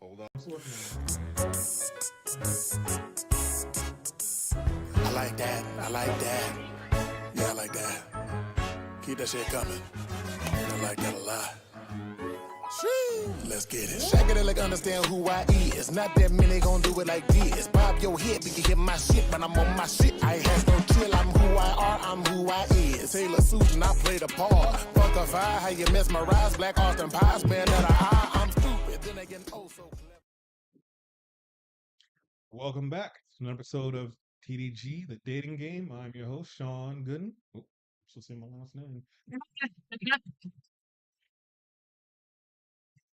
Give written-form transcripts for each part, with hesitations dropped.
Hold on. I like that. I like that. Yeah, I like that. Keep that shit coming. I like that a lot. Let's get it. Shaggy like understand who I is. Not that many gon' do it like this. Bob your head, we can hear my shit, but I'm on my shit. I ain't has no chill. I'm who I are. I'm who I is. Taylor Susan, I play the part. Fuck a fire, how you mesmerize. Black Austin Pies, man, that I'm stupid. Then again, oh so clever. Welcome back to an episode of TDG, the dating game. I'm your host, Sean Gooden. Oh, should say my last name.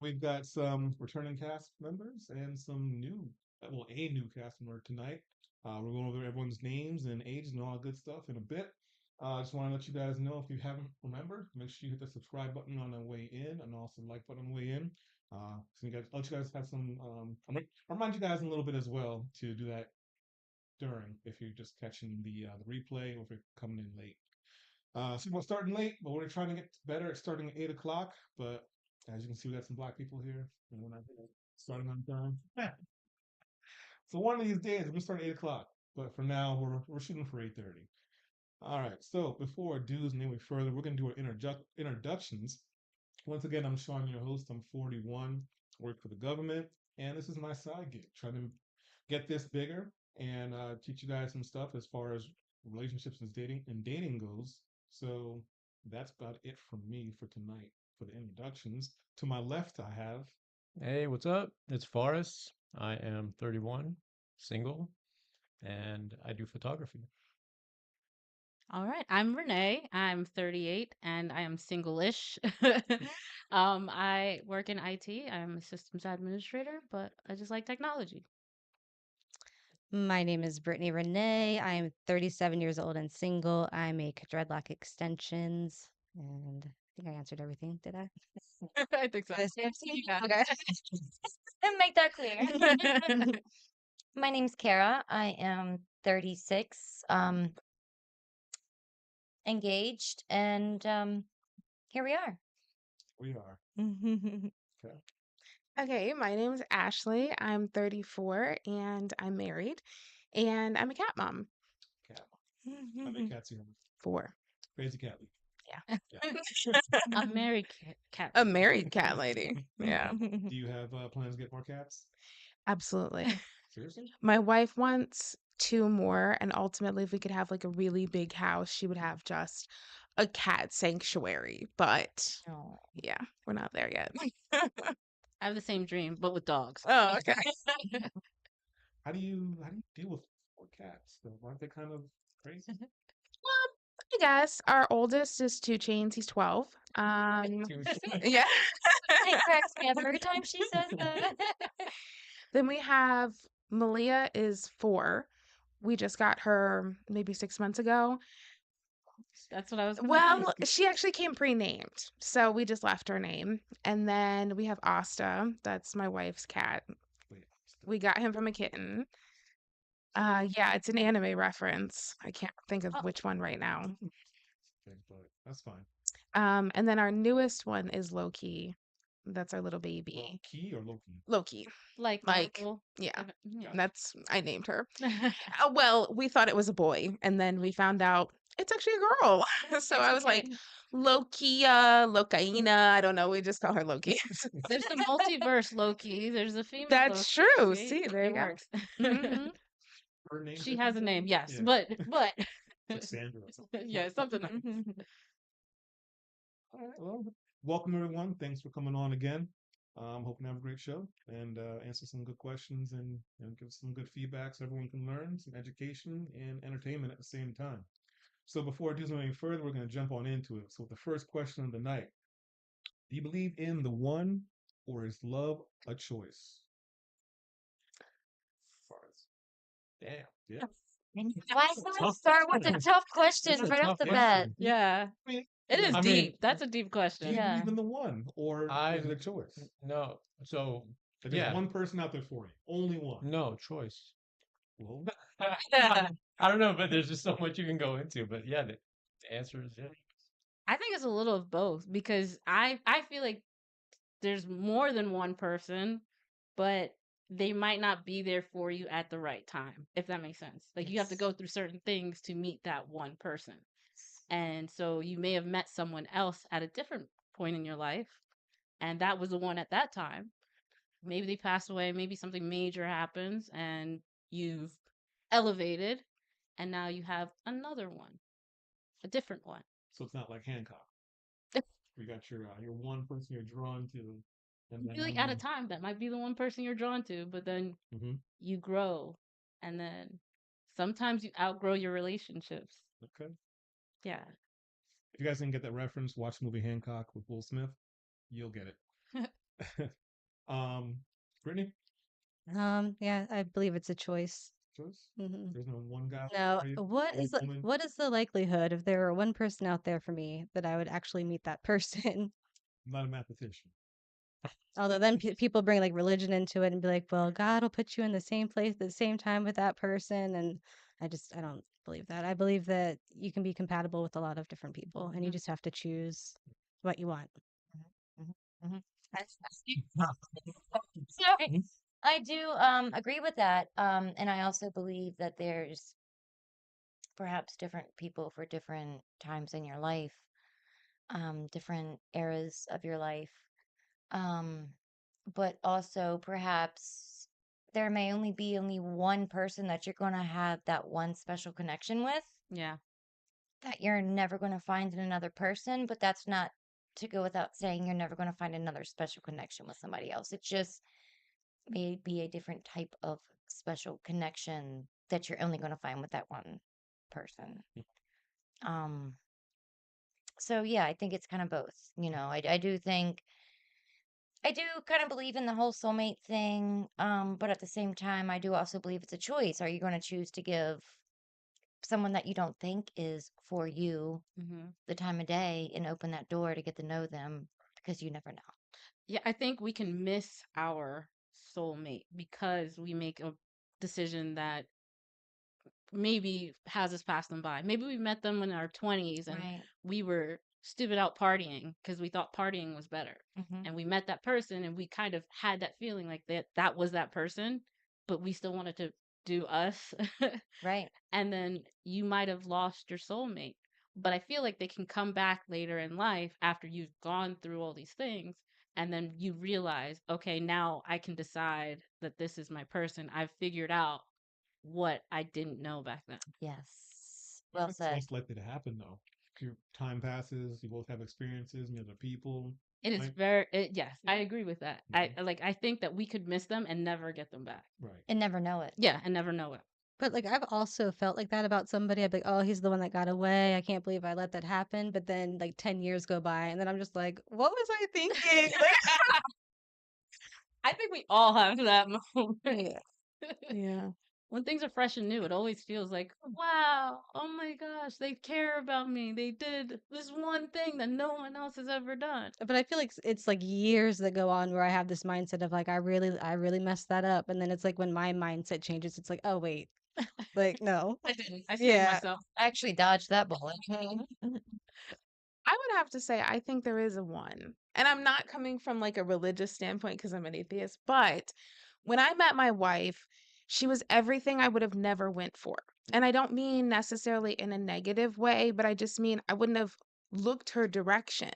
We've got some returning cast members and some new, a new cast member tonight. We're going over everyone's names and ages and all that good stuff in a bit. I just want to let you guys know, if you haven't remembered, make sure you hit the subscribe button on the way in and also the like button on the way in. So let you guys have some, remind you guys a little bit as well to do that during, if you're just catching the replay or if you're coming in late. So we're starting late, but we're trying to get better at starting at 8 o'clock. But as you can see, we got some black people here, and we're not starting on time. So one of these days, we're gonna start at 8 o'clock. But for now, we're shooting for 8:30. All right. So before I do any further, we're gonna do our introductions. Once again, I'm Sean, your host. I'm 41, work for the government, and this is my side gig, trying to get this bigger and teach you guys some stuff as far as relationships and dating goes. So that's about it from me for tonight for the introductions. To my left, I have. Hey, what's up? It's Forrest. I am 31, single, and I do photography. All right, I'm Renee. I'm 38 and I am single-ish. I work in IT. I'm a systems administrator, but I just like technology. My name is Brittany Renee. I'm 37 years old and single. I make dreadlock extensions, and I think I answered everything. Did I? I think so. Did I say everything? Yeah. Okay. And make that clear. My name's Kara. I am 36, engaged, and here we are. We are. Okay. Okay, my name's Ashley. I'm 34 and I'm married, and I'm a cat mom. Cat. How many cats you have? 4. Crazy cat. Yeah. A married cat. A married cat lady. Yeah, Do you have plans to get more cats? absolutely. Seriously? My wife wants 2 more, and ultimately, if we could have like a really big house, she would have just a cat sanctuary. But Oh. yeah, we're not there yet. I have the same dream, but with dogs. Oh, okay. How do you deal with 4 cats though? Aren't they kind of crazy? I guess our oldest is 2 Chains. He's 12. Yeah. It cracks me up every time she says that. Then we have Malia is 4. We just got her maybe 6 months ago. That's what I was. Well, she actually came pre-named, so we just left her name. And then we have Asta. That's my wife's cat. Wait, We got him from a kitten. Yeah, it's an anime reference. I can't think of which one right now. okay, but that's fine. And then our newest one is Loki. That's our little baby. Key or Loki? Loki. like Like, yeah. yeah. That's I named her. Well, we thought it was a boy, and then we found out it's actually a girl. So I was like, Lokia, Lokaina. I don't know. We just call her Loki. There's the multiverse Loki. There's a female. That's Loki. true. See, there you It go. works. Mhm. Her name? She has a name, yes, Yeah. but Cassandra or something. yeah, something like All right, well, welcome everyone. Thanks for coming on again. Hoping to have a great show and answer some good questions and give some good feedback so everyone can learn some education and entertainment at the same time. So before I do something further, we're going to jump on into it. So the first question of the night: do you believe in the one, or is love a choice? Damn. Yeah. Why not start with a tough question That's a right off tough the question. bat? yeah. I mean, It is I mean, deep. That's a deep do question. you Yeah. believe in the one, or is it a choice? No. So, Like, there's yeah. one person out there for you, only one. No choice. Well, I don't know, but there's just so much you can go into. But yeah, the answer is yeah. I think it's a little of both because I feel like there's more than one person, but they might not be there for you at the right time, if that makes sense. Like you have to Yes. go through certain things to meet that one person. And so you may have met someone else at a different point in your life, and that was the one at that time. Maybe they passed away, maybe something major happens, and you've elevated, and now you have another one, a different one. So it's not like Hancock. You got your one person you're drawn to, and then Maybe like at a time, that might be the one person you're drawn to, but then Mhm. you grow, and then sometimes you outgrow your relationships. Okay. Yeah. If you guys didn't get that reference, watch the movie Hancock with Will Smith. You'll get it. Brittany, Yeah, I believe it's a choice. choice? Hmm. There's no one guy No, for you, what one is the woman. what is the likelihood if there were one person out there for me that I would actually meet that person? I'm not a mathematician. Although then people bring like religion into it and be like, well, God will put you in the same place at the same time with that person, and I don't believe that. I believe that you can be compatible with a lot of different people, and you just have to choose what you want. Mhm. Sorry. I do agree with that. And I also believe that there's perhaps different people for different times in your life, different eras of your life. Um, but also perhaps there may only be only one person that you're going to have that one special connection with Yeah. that you're never going to find in another person, but that's not to go without saying you're never going to find another special connection with somebody else. It just may be a different type of special connection that you're only going to find with that one person. Um, so yeah, I think it's kind of both. I do think I do kind of believe in the whole soulmate thing, but at the same time, I do also believe it's a choice. Are you going to choose to give someone that you don't think is for you Mm-hmm. the time of day and open that door to get to know them because you never know? Yeah, I think we can miss our soulmate because we make a decision that maybe has us pass them by. Maybe we met them in our 20s and Right. we were stupid out partying because we thought partying was better. Hmm. And we met that person and we kind of had that feeling like that was that person, but we still wanted to do us. Right. And then you might have lost your soulmate. But I feel like they can come back later in life after you've gone through all these things. And then you realize, okay, now I can decide that this is my person. I've figured out what I didn't know back then. Yes. Well, Well that's said. most likely to happen though. Your time passes, you both have experiences, meet other people. It is Right? very yes, I agree with that. Mhm. I think that we could miss them and never get them back. Right. And never know it. Yeah, and never know it. But like I've also felt like that about somebody. I'd be like, oh, he's the one that got away. I can't believe I let that happen. But then like 10 years go by and then I'm just like, what was I thinking? I think we all have that moment. Yeah. Yeah. When things are fresh and new, it always feels like, wow, oh my gosh, they care about me. They did this one thing that no one else has ever done. But I feel like it's like years that go on where I have this mindset of like I really messed that up. And then it's like when my mindset changes, it's like, oh wait. Like no. I didn't. I saved Yeah. myself. I actually dodged that bullet. I would have to say I think there is a one. And I'm not coming from like a religious standpoint because I'm an atheist, but when I met my wife, she was everything I would have never went for. And I don't mean necessarily in a negative way, but I just mean I wouldn't have looked her direction.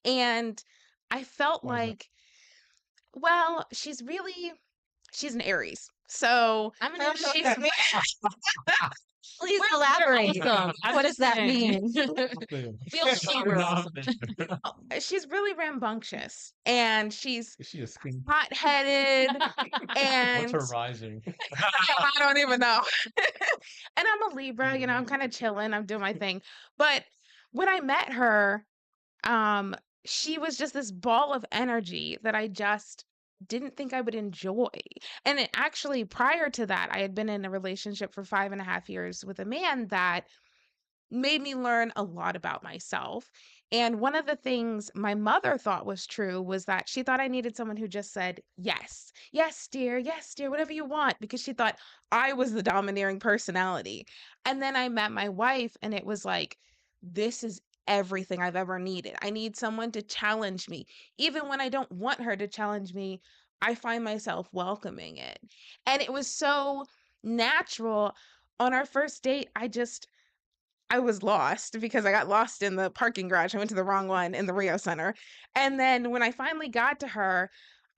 And I felt Why is that? like, well, she's an Aries. So I'm an she's Please We're elaborate. awesome. I'm What does just that saying. mean? Feel shivers. she's really rambunctious and she's Is she a skin? hot-headed What's and her rising? I don't even know. And I'm a Libra, I'm kind of chilling, I'm doing my thing. But when I met her, she was just this ball of energy that I just didn't think I would enjoy. And actually, prior to that, I had been in a relationship for 5.5 years with a man that made me learn a lot about myself. And one of the things my mother thought was true was that she thought I needed someone who just said, yes, dear, whatever you want, because she thought I was the domineering personality. And then I met my wife, and it was like, this is everything I've ever needed. I need someone to challenge me, even when I don't want her to challenge me. I find myself welcoming it. And it was so natural. On our first date, I was lost because I got lost in the parking garage. I went to the wrong one in the Rio Center. And then when I finally got to her,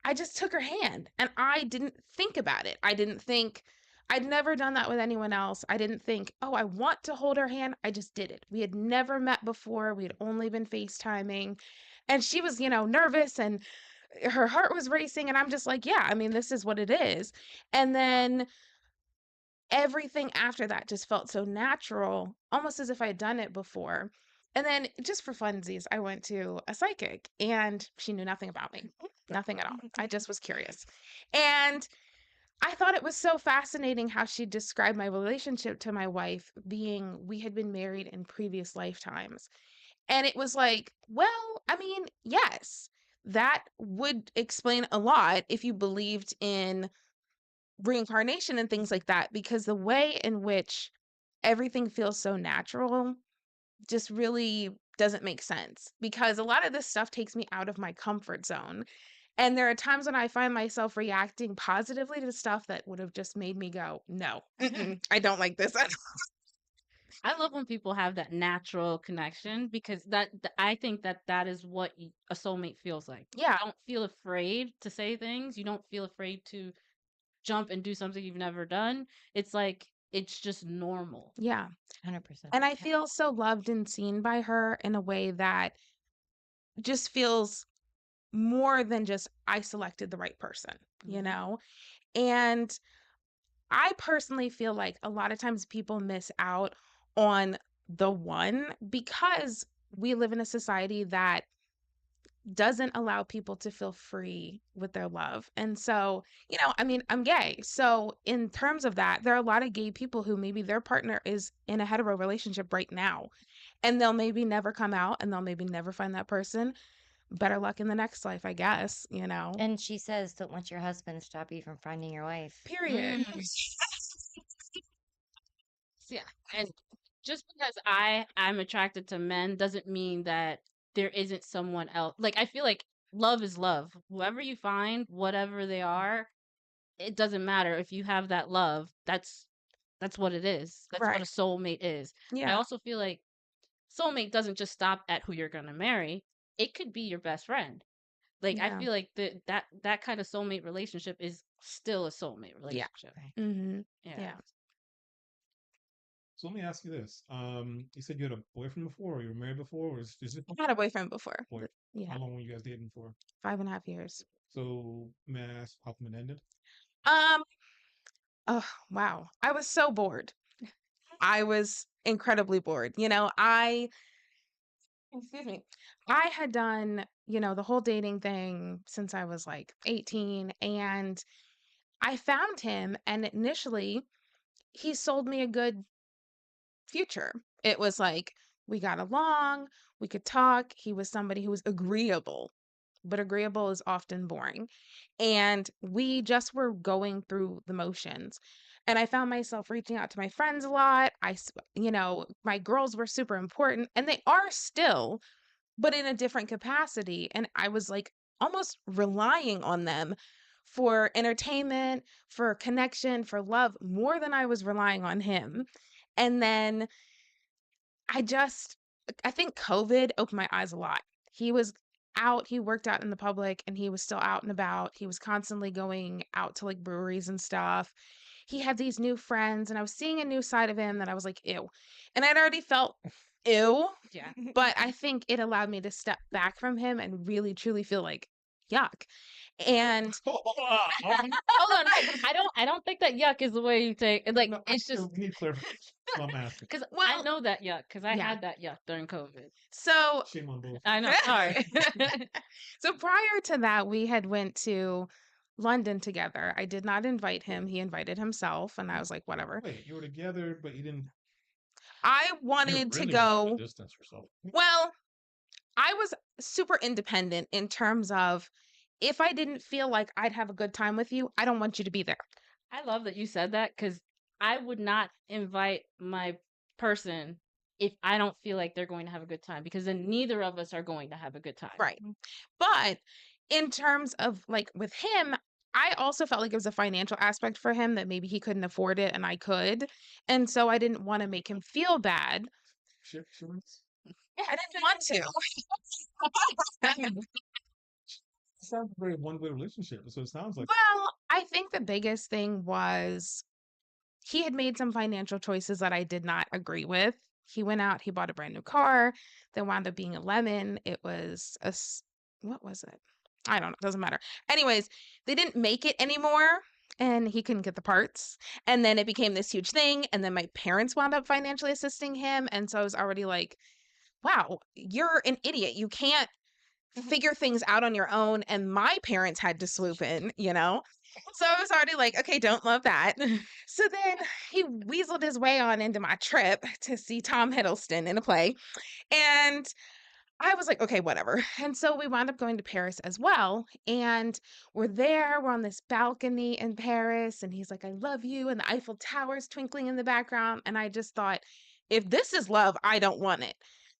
I just took her hand and I didn't think about it. I'd never done that with anyone else. I didn't think, oh, I want to hold her hand. I just did it. We had never met before. We had only been FaceTiming. And she was, nervous and her heart was racing. And I'm just like, yeah, I mean, this is what it is. And then everything after that just felt so natural, almost as if I had done it before. And then just for funsies, I went to a psychic and she knew nothing about me, nothing at all. I just was curious. And I thought it was so fascinating how she described my relationship to my wife being we had been married in previous lifetimes. And it was like, well, I mean, yes, that would explain a lot if you believed in reincarnation and things like that, because the way in which everything feels so natural just really doesn't make sense, because a lot of this stuff takes me out of my comfort zone. And there are times when I find myself reacting positively to stuff that would have just made me go, no, I don't like this. I love when people have that natural connection because I think that is what a soulmate feels like. Yeah. You don't feel afraid to say things. You don't feel afraid to jump and do something you've never done. It's like it's just normal. Yeah. 100%. And I feel so loved and seen by her in a way that just feels more than just I selected the right person, And I personally feel like a lot of times people miss out on the one because we live in a society that doesn't allow people to feel free with their love. And so, I mean, I'm gay. So in terms of that, there are a lot of gay people who maybe their partner is in a hetero relationship right now, and they'll maybe never come out and they'll maybe never find that person. Better luck in the next life, I guess, And she says, don't let your husband stop you from finding your wife. Period. Yeah. And just because I'm attracted to men doesn't mean that there isn't someone else. Like I feel like love is love. Whoever you find, whatever they are, it doesn't matter if you have that love. That's what it is. That's what Right. a soulmate is. I Yeah. also feel like soulmate doesn't just stop at who you're gonna marry. It could be your best friend. Like I Yeah. feel like that kind of soulmate relationship is still a soulmate relationship. Mm-hmm. Yeah. Yeah. So let me ask you this. You said you had a boyfriend before, or you were married before, or is it I had a boyfriend before. boy? Yeah. How long were you guys dating for? 5.5 years. So may I ask how come it ended? Oh, wow. I was so bored. I was incredibly bored. Excuse me. I had done, the whole dating thing since I was like 18, and I found him, and initially he sold me a good future. It was like we got along, we could talk. He was somebody who was agreeable, but agreeable is often boring. And we just were going through the motions. And I found myself reaching out to my friends a lot. My girls were super important, and they are still, but in a different capacity. And I was like almost relying on them for entertainment, for connection, for love, more than I was relying on him. And then I think COVID opened my eyes a lot. He was out, he worked out in the public and he was still out and about. He was constantly going out to like breweries and stuff. He had these new friends and I was seeing a new side of him that I was like, ew. And I'd already felt ew, Yeah. but I think it allowed me to step back from him and really truly feel like yuck. And Hold on, I don't think that yuck is the way you take it. Like No, it's just we need clarification. I'm asking. because I well, know that yuck because I yeah. had that yuck during COVID. so Shame on both. I know. Sorry. so prior to that, we had went to London together. I did not invite him. He invited himself, and I was like, whatever. Wait, you were together, but you didn't. I You wanted to really go. wanted to distance yourself. Well, I was super independent in terms of if I didn't feel like I'd have a good time with you, I don't want you to be there. I love that you said that because I would not invite my person if I don't feel like they're going to have a good time because then neither of us are going to have a good time. Right. But in terms of like with him, I also felt like it was a financial aspect for him that maybe he couldn't afford it and I could. And so I didn't want to make him feel bad. Insurance? I didn't want to. It sounds a very one-way relationship. So it sounds like Well, I think the biggest thing was he had made some financial choices that I did not agree with. He went out, he bought a brand new car that wound up being a lemon. It was what was it? I don't know, doesn't matter. Anyways, they didn't make it anymore and he couldn't get the parts. And then it became this huge thing. And then my parents wound up financially assisting him. And so I was already like, wow, you're an idiot. You can't figure things out on your own. And my parents had to swoop in, you know? So I was already like, okay, don't love that. So then he weaseled his way on into my trip to see Tom Hiddleston in a play. And I was like, okay, whatever. And so we wound up going to Paris as well. And we're there, we're on this balcony in Paris. And he's like, I love you. And the Eiffel Tower's twinkling in the background. And I just thought, if this is love, I don't want it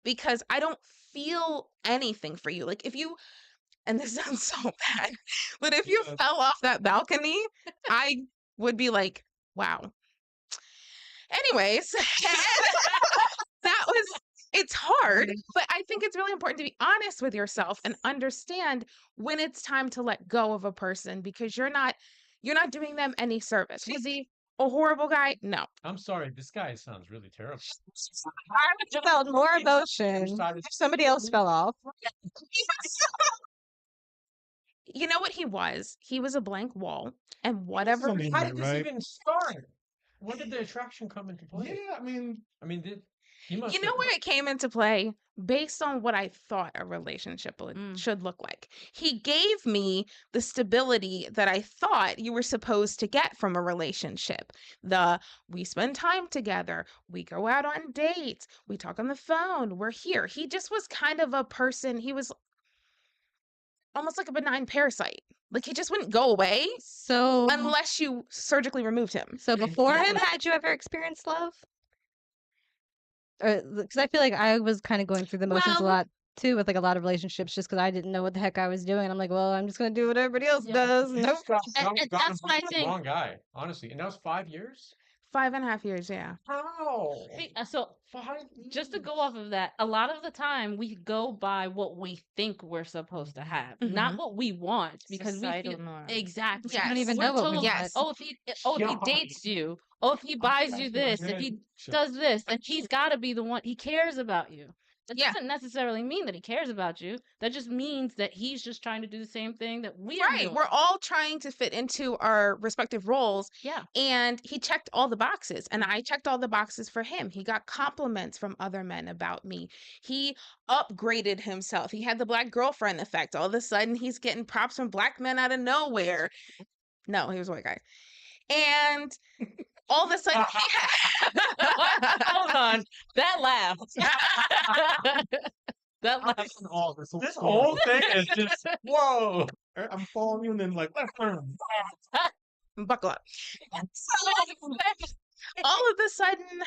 because I don't feel anything for you. Like if you, and this sounds so bad, but if you fell off that balcony, I would be like, wow. Anyways, that was, it's hard, but I think it's really important to be honest with yourself and understand when it's time to let go of a person because you're not doing them any service. Was he a horrible guy? No. I'm sorry. This guy sounds really terrible. I would have felt more emotion if somebody else fell off. You know what he was? He was a blank wall, and whatever. something How right, did this right? even start? When did the attraction come into play? Yeah, I mean, He must You know have- where it came into play? Based on what I thought a relationship should look like. He gave me the stability that I thought you were supposed to get from a relationship. We spend time together, we go out on dates, we talk on the phone, we're here. He just was kind of a person, he was almost like a benign parasite. Like he just wouldn't go away So, unless you surgically removed him. so before him, had you ever experienced love? Because I feel like I was kind of going through the motions a Well- lot too with like a lot of relationships just because I didn't know what the heck I was doing. I'm like, well, I'm just gonna do what everybody else Yeah. does. Nope. And that's what I think. Wrong guy, honestly. And that was 5 years? 5.5 years, yeah. How? So 5 just to years? go off of that, a lot of the time we go by what we think we're supposed to have, not what we want, because we Societal feel norm. exactly. Yes. I don't even We're know what we told, Yes. oh, if he dates you, oh, if he buys you this, if he does this, then he's got to be the one. He cares about you. That Yeah. doesn't necessarily mean that he cares about you. That just means that he's just trying to do the same thing that we are Right. doing. We're all trying to fit into our respective roles. Yeah. And he checked all the boxes, and I checked all the boxes for him. He got compliments from other men about me. He upgraded himself. He had the black girlfriend effect. All of a sudden, he's getting props from black men out of nowhere. No, he was a white guy. And all of a sudden, Hold on. That laugh. That laugh. all this This whole thing is just, whoa. I'm following you, and then like left turn. buckle up. So, all of a sudden,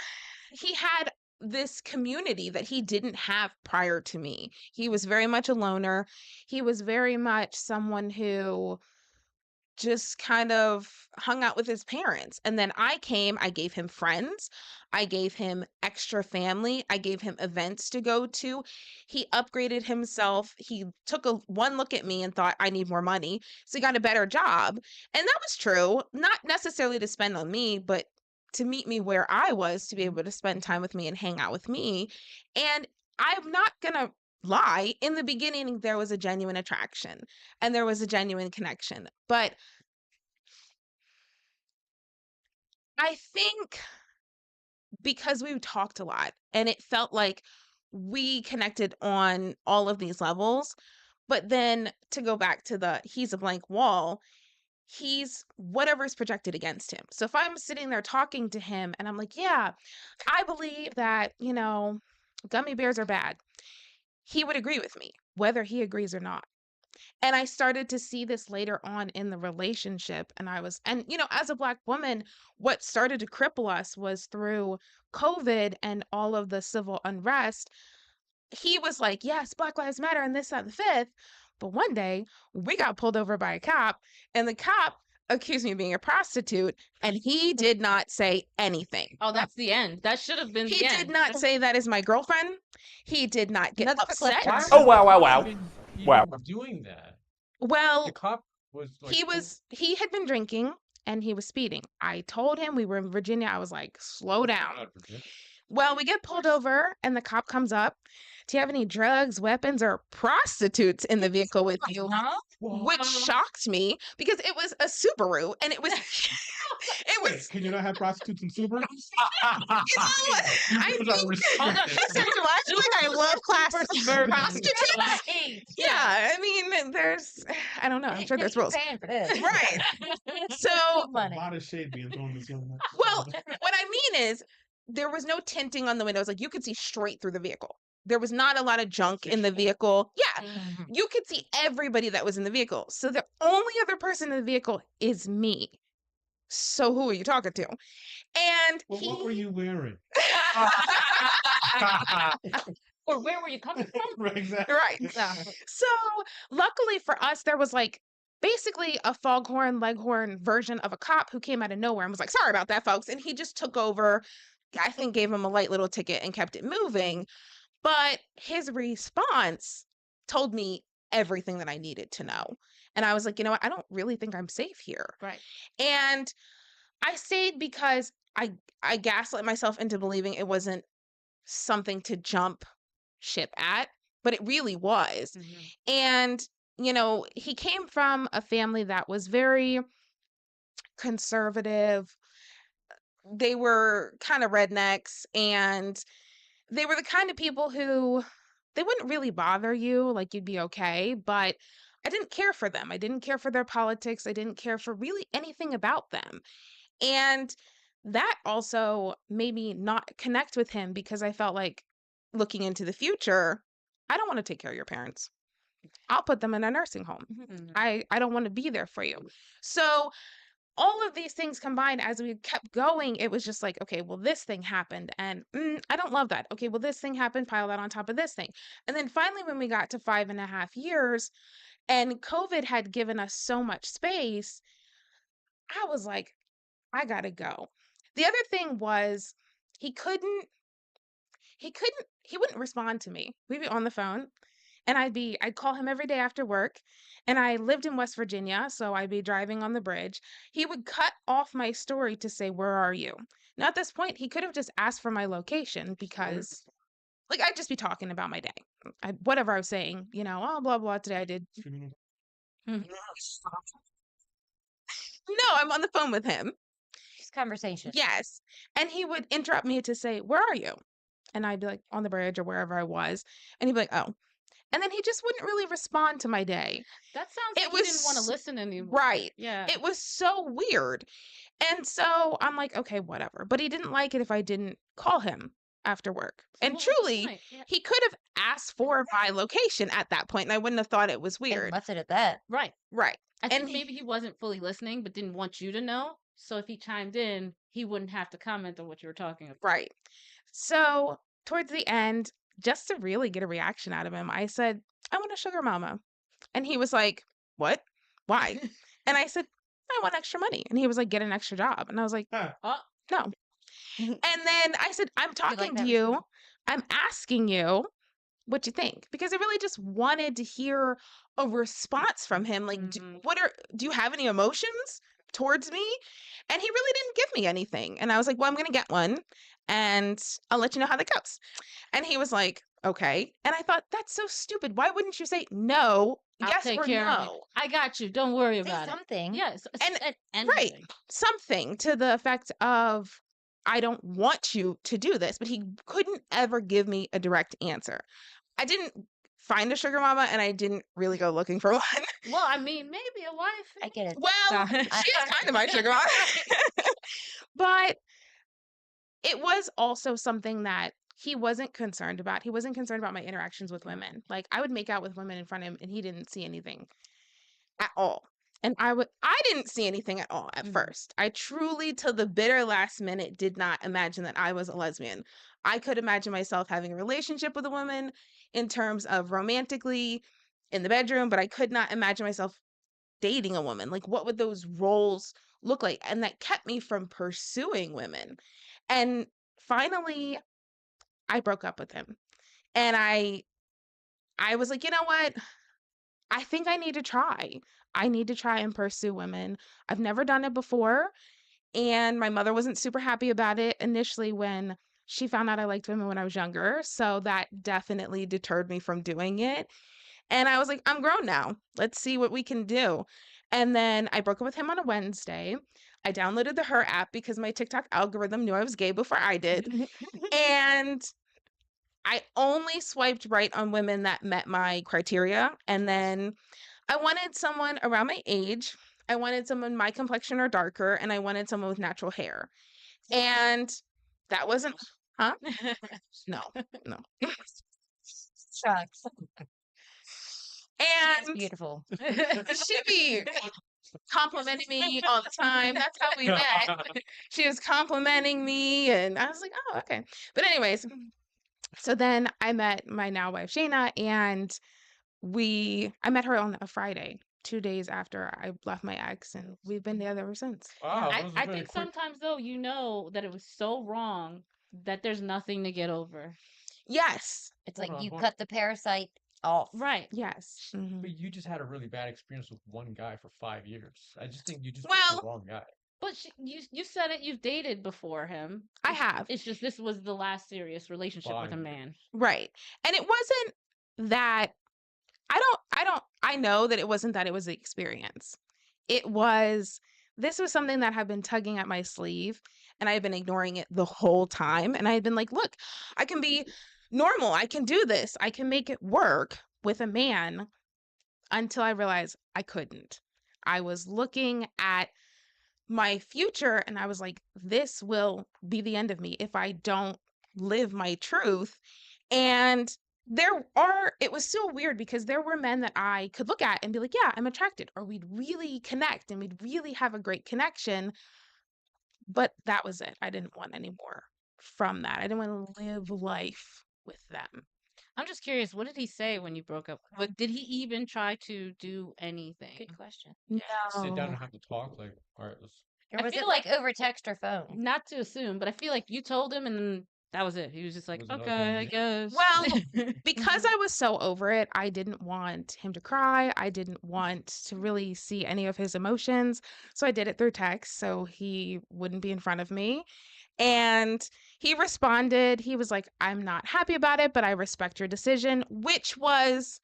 he had this community that he didn't have prior to me. He was very much a loner. He was very much someone who just kind of hung out with his parents. And then I came, I gave him friends, I gave him extra family, I gave him events to go to. He upgraded himself. He took one look at me and thought, I need more money. So he got a better job. And that was true, not necessarily to spend on me, but to meet me where I was, to be able to spend time with me and hang out with me. And I'm not going to lie, in the beginning there was a genuine attraction and there was a genuine connection, but I think because we talked a lot and it felt like we connected on all of these levels, but then to go back to he's a blank wall, he's whatever's projected against him. So if I'm sitting there talking to him and I'm like, yeah, I believe that, gummy bears are bad, he would agree with me, whether he agrees or not. And I started to see this later on in the relationship. And as a Black woman, what started to cripple us was through COVID and all of the civil unrest. He was like, yes, Black Lives Matter and this, that, and the fifth. But one day we got pulled over by a cop, and the cop accused me of being a prostitute, and he did not say anything. Oh, that's the end. That should have been He the did end. not say that is my girlfriend. He did not get Another quick upset. left turn. Why Oh, wow, would wow, you wow. even Wow. doing that? Well, The cop was like, he had been drinking and he was speeding. I told him we were in Virginia. I was like, slow down. Not Virginia. Well, we get pulled over and the cop comes up. Do you have any drugs, weapons, or prostitutes in the vehicle with you? Which shocked me because it was a Subaru and it was Wait, can you not have prostitutes in Subaru? I Those are think restricted. it's much like I love class prostitutes. Yeah, I mean, I don't know. I'm sure there's rules. Paying for this. Right. So, A Money. lot of shade being thrown this young man. well, what I mean is there was no tinting on the windows. Like you could see straight through the vehicle. There was not a lot of junk in the vehicle. Yeah. You could see everybody that was in the vehicle. So the only other person in the vehicle is me. So who are you talking to? And Well, what were he you wearing? Or where were you coming from? Right, exactly. right. So luckily for us, there was like basically a foghorn leghorn version of a cop who came out of nowhere and was like, sorry about that, folks. And he just took over. I think gave him a light little ticket and kept it moving. But his response told me everything that I needed to know. And I was like, you know what? I don't really think I'm safe here. Right. And I stayed because I gaslit myself into believing it wasn't something to jump ship at, but it really was. And, you know, he came from a family that was very conservative. They were kind of rednecks, and they were the kind of people who they wouldn't really bother you, like you'd be okay, but I didn't care for them. I didn't care for their politics. I didn't care for really anything about them. And that also made me not connect with him because I felt like looking into the future, I don't want to take care of your parents. I'll put them in a nursing home. I don't want to be there for you. So all of these things combined, as we kept going, it was just like, okay, well, this thing happened and I don't love that. Okay, well, this thing happened, pile that on top of this thing. And then finally, when we got to 5.5 years and COVID had given us so much space, I was like, I gotta go. The other thing was he wouldn't respond to me. We'd be on the phone and I'd call him every day after work, and I lived in West Virginia, so I'd be driving on the bridge. He would cut off my story to say, "Where are you?" Now at this point, he could have just asked for my location because like I'd just be talking about my day. Whatever I was saying, you know, oh blah blah today I did. No, I'm on the phone with him. Just conversation. Yes. And he would interrupt me to say, "Where are you?" And I'd be like on the bridge or wherever I was. And he'd be like, "Oh." And then he just wouldn't really respond to my day. That sounds It like he didn't want to was- listen anymore. Right. Yeah. It was so weird. And so I'm like, okay, whatever. But he didn't like it if I didn't call him after work. So And what was the truly, point? Yeah. he could have asked for my location at that point, and I wouldn't have thought it was And weird. left it at that. Right. Right. I think And he- maybe he wasn't fully listening, but didn't want you to know. So if he chimed in, he wouldn't have to comment on what you were talking about. Right. So towards the end, just to really get a reaction out of him, I said, I want a sugar mama. And he was like, what? Why? And I said, I want extra money. And he was like, get an extra job. And I was like, Huh. no. And then I said, I'm like talking that to you. response? I'm asking you what you think. Because I really just wanted to hear a response from him. Like, Mhm. do you have any emotions towards me? And he really didn't give me anything. And I was like, well, I'm going to get one and I'll let you know how that goes. And he was like, okay. And I thought, that's so stupid. Why wouldn't you say no, I'll yes, take or care of you. no? I got you. Don't worry Say about it. something. Yes. And- right. Something to the effect of, I don't want you to do this. But he couldn't ever give me a direct answer. I didn't find a sugar mama and I didn't really go looking for one. Well, I mean, maybe a wife. I get it. Well, she's kind of my sugar mama. But it was also something that he wasn't concerned about. He wasn't concerned about my interactions with women. Like I would make out with women in front of him and he didn't see anything at all. And I didn't see anything at all at first. I truly, till the bitter last minute, did not imagine that I was a lesbian. I could imagine myself having a relationship with a woman in terms of romantically in the bedroom, but I could not imagine myself dating a woman. Like, what would those roles look like? And that kept me from pursuing women. And finally, I broke up with him. And I was like, you know what? I think I need to try. I need to try and pursue women. I've never done it before. And my mother wasn't super happy about it initially when she found out I liked women when I was younger. So that definitely deterred me from doing it. And I was like, I'm grown now. Let's see what we can do. And then I broke up with him on a Wednesday. I downloaded the Her app because my TikTok algorithm knew I was gay before I did. And I only swiped right on women that met my criteria. And then I wanted someone around my age. I wanted someone my complexion or darker, and I wanted someone with natural hair. And that wasn't, huh? No. Shucks. That's And beautiful. she'd be complimenting me all the time. That's how we met. She was complimenting me, and I was like, oh, okay. But anyways, so then I met my now wife, Shayna, and I met her on a Friday, 2 days after I left my ex, and we've been together ever since. Wow, that was I really think quick. sometimes though, you know that it was so wrong that there's nothing to get over. Yes. It's Hold like on, you hold cut the parasite off. Right. Yes. Mhm. But you just had a really bad experience with one guy for 5 years. I just think you just Well, picked the wrong guy. But you said it. You've dated before him. I have. It's just this was the last serious relationship with a 5 man. years. Right. And it wasn't that I know that it wasn't that it was the experience. This was something that had been tugging at my sleeve, and I had been ignoring it the whole time. And I had been like, look, I can be normal. I can do this. I can make it work with a man, until I realized I couldn't. I was looking at my future and I was like, this will be the end of me if I don't live my truth. And it was so weird because there were men that I could look at and be like, yeah, I'm attracted, or we'd really connect and we'd really have a great connection. But that was it. I didn't want any more from that. I didn't want to live life with them. I'm just curious, what did he say when you broke up? Did he even try to do anything? Good question. Sit down No. and have to talk. Like, all right, let's. Or I was feel it like over text or phone? Not to assume, but I feel like you told him and then that was it. He was just like, Was it okay, okay? I guess. Well, because I was so over it, I didn't want him to cry. I didn't want to really see any of his emotions. So I did it through text so he wouldn't be in front of me. And he responded. He was like, I'm not happy about it, but I respect your decision, which was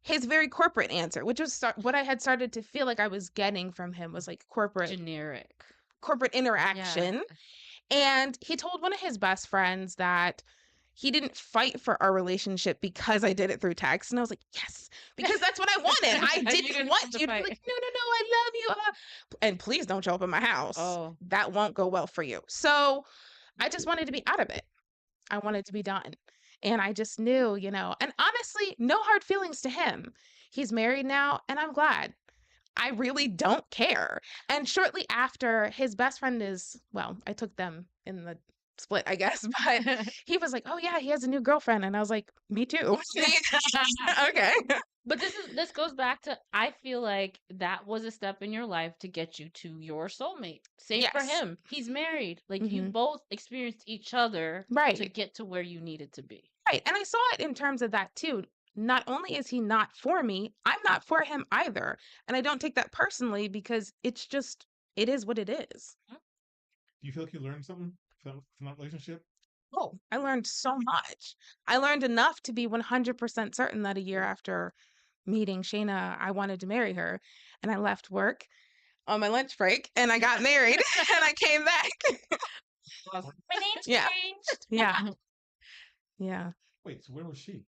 his very corporate answer, which was what I had started to feel like I was getting from him was like corporate generic. interaction. And he told one of his best friends that he didn't fight for our relationship because I did it through text. And I was like, yes, because that's what I wanted. I You didn't didn't want want to you to be fight. like, no, I love you. And please don't show up at my house. Oh. That won't go well for you. So I just wanted to be out of it. I wanted to be done. And I just knew, and honestly, no hard feelings to him. He's married now, and I'm glad. I really don't care. And shortly after, his best friend I took them in the split, I guess, but he was like, oh yeah, he has a new girlfriend. And I was like, me too. Okay. But this goes back to, I feel like that was a step in your life to get you to your soulmate. Same for Yes. him. He's married. Like you Mhm. both experienced each other to Right. get to where you needed to be. Right. And I saw it in terms of that too. Not only is he not for me, I'm not for him either. And I don't take that personally because it is what it is. Do you feel like you learned something from that relationship? Oh, I learned so much. I learned enough to be 100% certain that a year after meeting Shayna, I wanted to marry her. And I left work on my lunch break and I got married and I came back. My name's Yeah. changed. Yeah. Yeah. Wait, so where was she?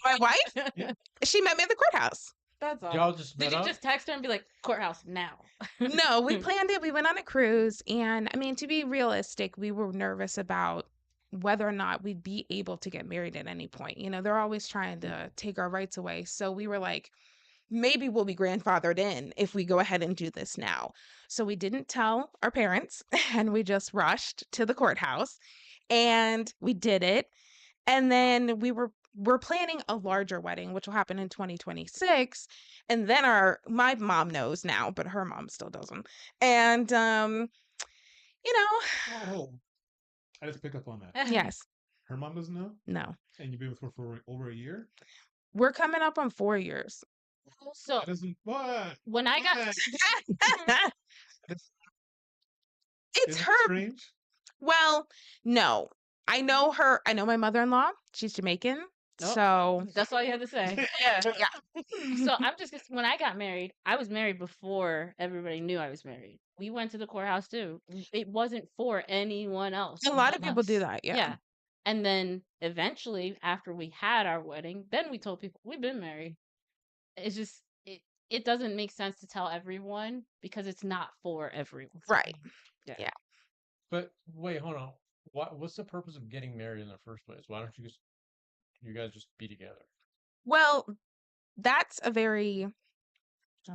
My wife? Yeah. She met me at the courthouse. That's all. Y'all just Did met you up? just text her and be like, courthouse now? No, we planned it. We went on a cruise. And I mean, to be realistic, we were nervous about whether or not we'd be able to get married at any point. They're always trying to take our rights away. So we were like, maybe we'll be grandfathered in if we go ahead and do this now. So we didn't tell our parents and we just rushed to the courthouse and we did it. And then we were we're planning a larger wedding, which will happen in 2026. And then my mom knows now, but her mom still doesn't. And, you know, Oh, I just pick up on that. yes, Her mom doesn't know, no, and you've been with her for over a year. we're coming up on 4 years. So That doesn't. What? when I got It's Isn't it her. strange? Well, no, I know her. I know my mother-in-law. She's Jamaican. Oh. So that's all you had to say. yeah. So I'm just when I got married, I was married before everybody knew I was married. We went to the courthouse too. It wasn't for anyone else. A lot of but people do us. that. Yeah. And then eventually, after we had our wedding, then we told people we've been married. It's just it doesn't make sense to tell everyone because it's not for everyone. Right. Yeah. But wait, hold on. What's the purpose of getting married in the first place? Why don't you guys just be together? Well, that's a very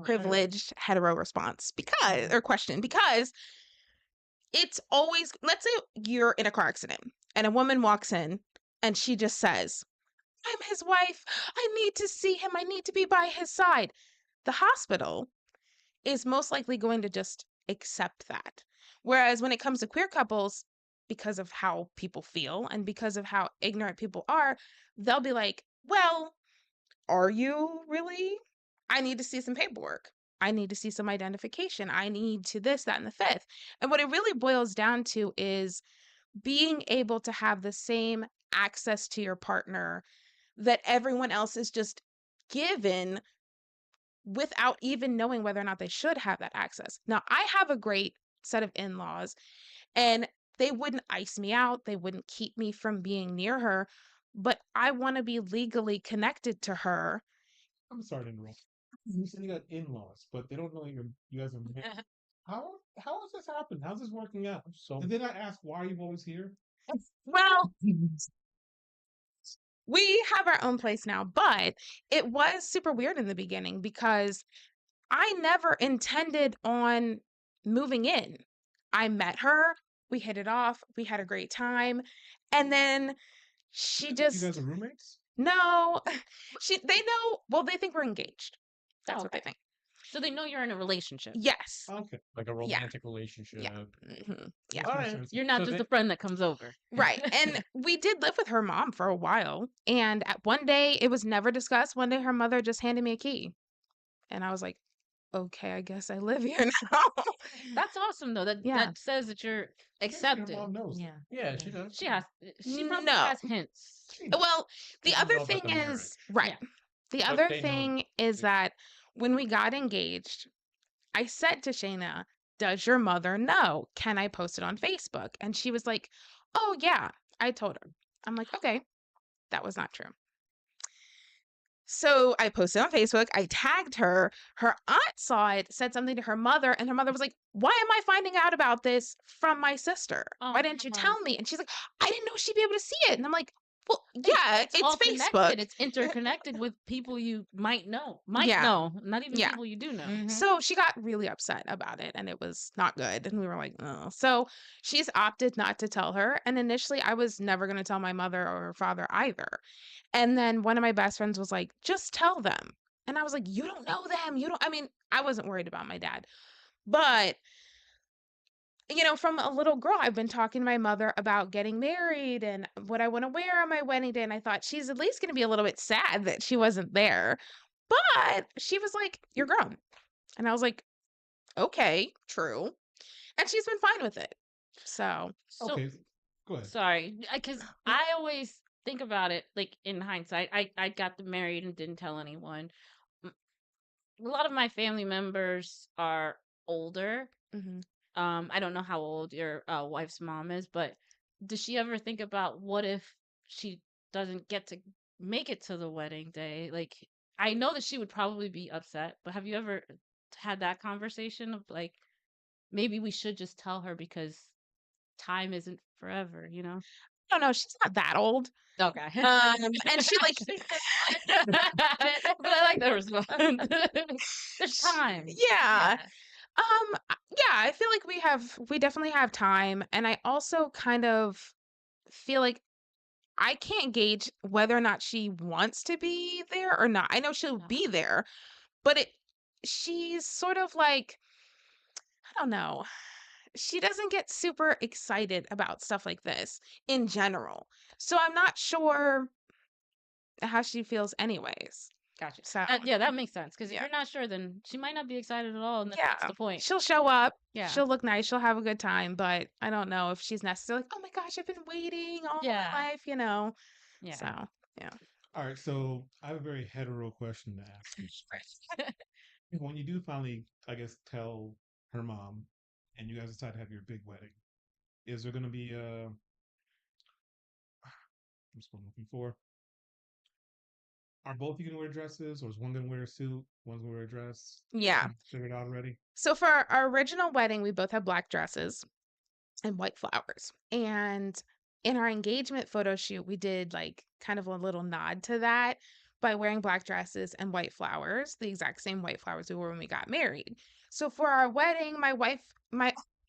privileged hetero response because it's always, let's say you're in a car accident and a woman walks in and she just says, I'm his wife. I need to see him. I need to be by his side. The hospital is most likely going to just accept that. Whereas when it comes to queer couples, because of how people feel and because of how ignorant people are, they'll be like, well, are you really? I need to see some paperwork. I need to see some identification. I need to this, that, and the fifth. And what it really boils down to is being able to have the same access to your partner that everyone else is just given without even knowing whether or not they should have that access. Now, I have a great set of in-laws, and they wouldn't ice me out. They wouldn't keep me from being near her, but I want to be legally connected to her. I'm sorry to interrupt. You said you got in-laws, but they don't know you guys are married. How has this happened? How's this working out? So Did they not ask why are you always here? Well, we have our own place now, but it was super weird in the beginning because I never intended on moving in. I met her, we hit it off, we had a great time, and then she You just guys are roommates? no, they know, well, they think we're engaged. That's what they okay. think. So they know you're in a relationship. Yes. Okay. like a romantic relationship. Mhm. Yeah. Makes All more right. sense. You're not So just they- a friend that comes over. Right. And we did live with her mom for a while. And at one day, it was never discussed. One day, her mother just handed me a key. And I was like, okay, I guess I live here now. That's awesome though. Yeah. That says that you're I guess accepted. Your mom knows. Yeah. Yeah, she does. She probably No. has hints. Well, the Doesn't other know about thing the marriage. is, right. Yeah. The But other they know. thing is that when we got engaged, I said to Shayna, does your mother know? Can I post it on Facebook? And she was like, oh, yeah. I told her. I'm like, okay, that was not true. So I posted on Facebook. I tagged her. Her aunt saw it, said something to her mother, and her mother was like, why am I finding out about this from my sister? Why didn't you tell me? And she's like, I didn't know she'd be able to see it. And I'm like, well, yeah, it's all Facebook. connected. It's interconnected with people you might know. Yeah. Know. Not even Yeah. people you do know. Mhm. So she got really upset about it and it was not good. And we were like, oh. So she's opted not to tell her. And initially, I was never going to tell my mother or her father either. And then one of my best friends was like, just tell them. And I was like, you don't know them. I wasn't worried about my dad. But, from a little girl, I've been talking to my mother about getting married and what I want to wear on my wedding day. And I thought she's at least going to be a little bit sad that she wasn't there. But she was like, you're grown. And I was like, okay, true. And she's been fine with it. So, Okay. Go ahead. Sorry, because I always think about it like in hindsight. I got married and didn't tell anyone. A lot of my family members are older. mhm. I don't know how old your wife's mom is, but does she ever think about what if she doesn't get to make it to the wedding day? Like, I know that she would probably be upset, but have you ever had that conversation of like, maybe we should just tell her because time isn't forever, I don't know. She's not that old. Okay. And she like, but I like that response. There's time. yeah. Yeah, I feel like we definitely have time. And I also kind of feel like I can't gauge whether or not she wants to be there or not. I know she'll be there, but she's sort of like, I don't know. She doesn't get super excited about stuff like this in general. So I'm not sure how she feels anyways. Gotcha. So Yeah, that makes sense. Because if yeah. you're not sure, then she might not be excited at all, and that's Yeah, the point. she'll show up. Yeah. She'll look nice. She'll have a good time. But I don't know if she's necessarily like, oh my gosh, I've been waiting all Yeah. my life, you know. Yeah. So yeah. All right, so I have a very hetero question to ask you. When you do finally, I guess, tell her mom, and you guys decide to have your big wedding, is there going to be what's what I'm looking for? Are both of you gonna wear dresses, or is one gonna wear a suit, one's gonna wear a dress? Yeah. Figured out already. So for our original wedding, we both had black dresses and white flowers. And in our engagement photo shoot, we did like kind of a little nod to that by wearing black dresses and white flowers, the exact same white flowers we wore when we got married. So for our wedding,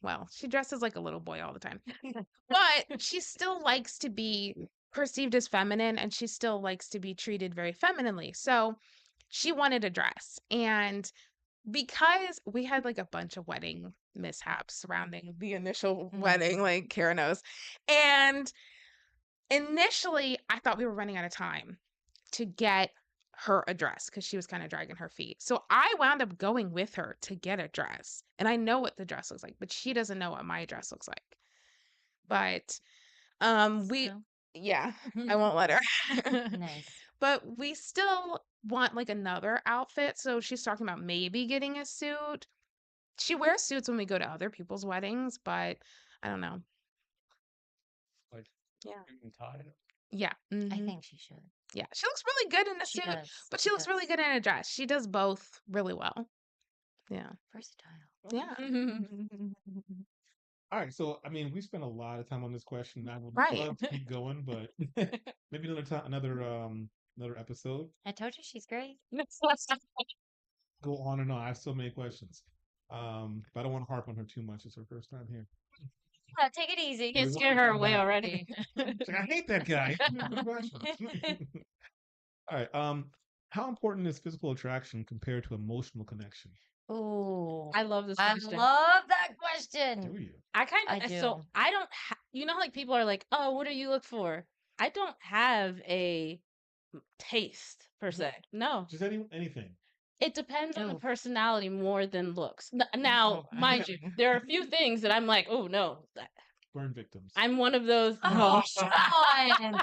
well, she dresses like a little boy all the time, but she still likes to be perceived as feminine and she still likes to be treated very femininely. So she wanted a dress. And because we had like a bunch of wedding mishaps surrounding the initial wedding, like Kara knows. And initially, I thought we were running out of time to get her a dress because she was kind of dragging her feet. So I wound up going with her to get a dress. And I know what the dress looks like, but she doesn't know what my dress looks like. But yeah, I won't let her. Nice. But we still want like another outfit. So she's talking about maybe getting a suit. She wears suits when we go to other people's weddings, but I don't know. Like, Yeah. suit and tie. Yeah. I mhm. think she should. Yeah. She looks really good in a She suit, does. but she looks really does. good in a dress. She does both really well. Yeah. Versatile. Yeah. All right, so I mean, we spent a lot of time on this question. I would Right. love to keep going, but maybe another time, another episode. I told you she's great. Go on and on. I have so many questions, but I don't want to harp on her too much. It's her first time here. Take it easy. Can't We scare want her to away come back. already. She's like, I hate that guy. All right. How important is physical attraction compared to emotional connection? Ooh. I love this I question. love that question. Do you? I kind I of do. so I don't you know, like people are like, oh, what do you look for? I don't have a taste per se. No, Just anything. it depends on the Ooh. personality more than looks. Now, mind you, there are a few things that I'm like, oh no, Burn victims. I'm one of those. Oh, Sean.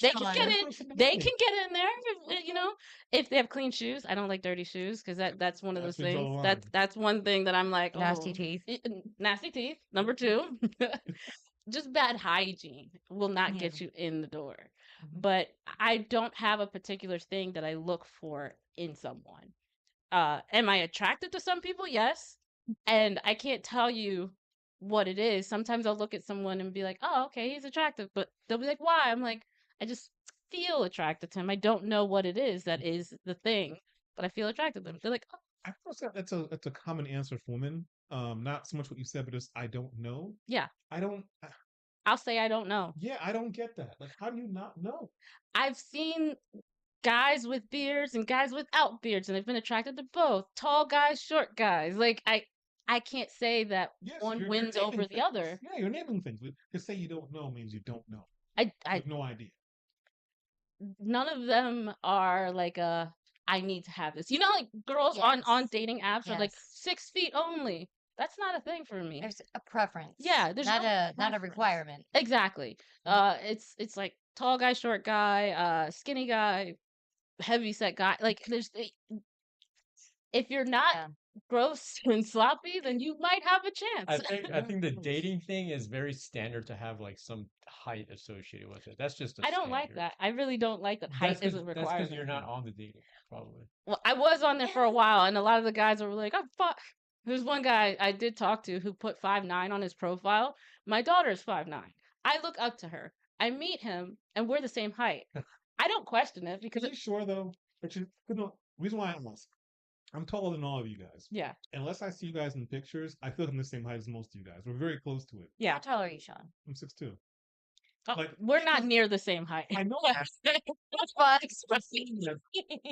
They can Sean. get in. They can get in there. You know, if they have clean shoes. I don't like dirty shoes because that's one of those That's when you draw things. the That's one thing that I'm like, Nasty oh, teeth. nasty teeth. Number two, just bad hygiene will not Yeah. get you in the door. But I don't have a particular thing that I look for in someone. Am I attracted to some people? Yes. And I can't tell you what it is. Sometimes I'll look at someone and be like, oh, okay, he's attractive. But they'll be like, why? I'm like, I just feel attracted to him. I don't know what it is that is the thing, but I feel attracted to them. They're like, oh, I feel like that's a common answer for women. Not so much what you said, but just I don't know. yeah, I don't. I'll say I don't know. Yeah, I don't get that. Like, how do you not know? I've seen guys with beards and guys without beards, and I've been attracted to both. Tall guys, short guys. Like I can't say that Yes, one you're wins naming over the things. other. Yeah, you're naming things. To say you don't know means you don't know. I You have no idea. none of them are like I need to have this. You know, like girls on Yes. dating apps are like Yes. 6 feet only. That's not a thing for me. There's a preference. Yeah, there's not no a preference. requirement. Exactly. It's like tall guy, short guy, skinny guy, heavy set guy. Like if you're not Yeah. gross and sloppy, then you might have a I chance. think the dating thing is very standard to have like some height associated with it. That's just a I don't like standard. that. I really don't like that height That's is a because requirement. you're not on the dating app, probably. Well, I was on there for a while, and a lot of the guys were like, "Oh fuck." There's one guy I did talk to who put 5'9" on his profile. My daughter's 5'9". I look up to her. I meet him, and we're the same height. I don't question it because Are you sure though? But you know, reason why I'm asking. I'm taller than all of you guys. yeah, Unless I see you guys in pictures, I feel like I'm the same height as most of you guys. We're very close to it. yeah. How tall are you, Sean? I'm 6'2". Oh, Like, we're not near the same height. I know that. That's fun.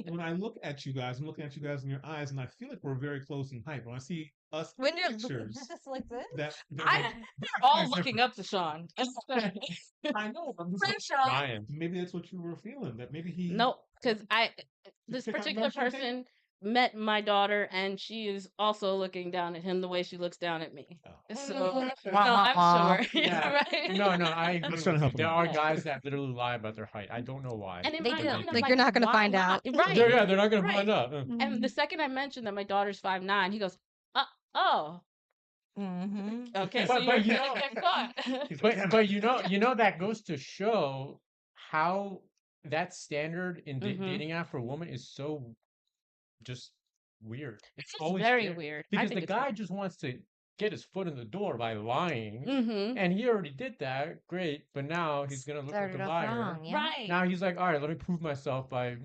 When I look at you guys, I'm looking at you guys in your eyes, and I feel like we're very close in height. When I see us When you're pictures, like this. that They're all looking up to Sean. I know. I'm just Right, like, Sean? Ryan. maybe that's what you were feeling. That maybe he. No, because this pick up particular on something? person met my daughter, and she is also looking down at him the way she looks down at me. Oh. So, Wah, no, wah, wah. I'm sure. Yeah. Right? No, I agree. trying to with help you. There him are out. guys that literally lie about their height. I don't know why. And in They my do. mind, I'm Like, you're not gonna why find not? out. Right. They're not going to Right. find out. And the second I mentioned that my daughter's 5'9", he goes, oh, Mm-hmm. okay. But- So but you're you gonna know- get caught. But you know that goes to show how that standard in Mhm. dating app for a woman is so just weird. It's It's always very there. weird. Because the guy just wants to get his foot in the door by lying, Mm-hmm. and he already did that. Great, but now he's gonna look like Started a off liar. wrong, yeah. Right. Now he's like, all right, let me prove myself by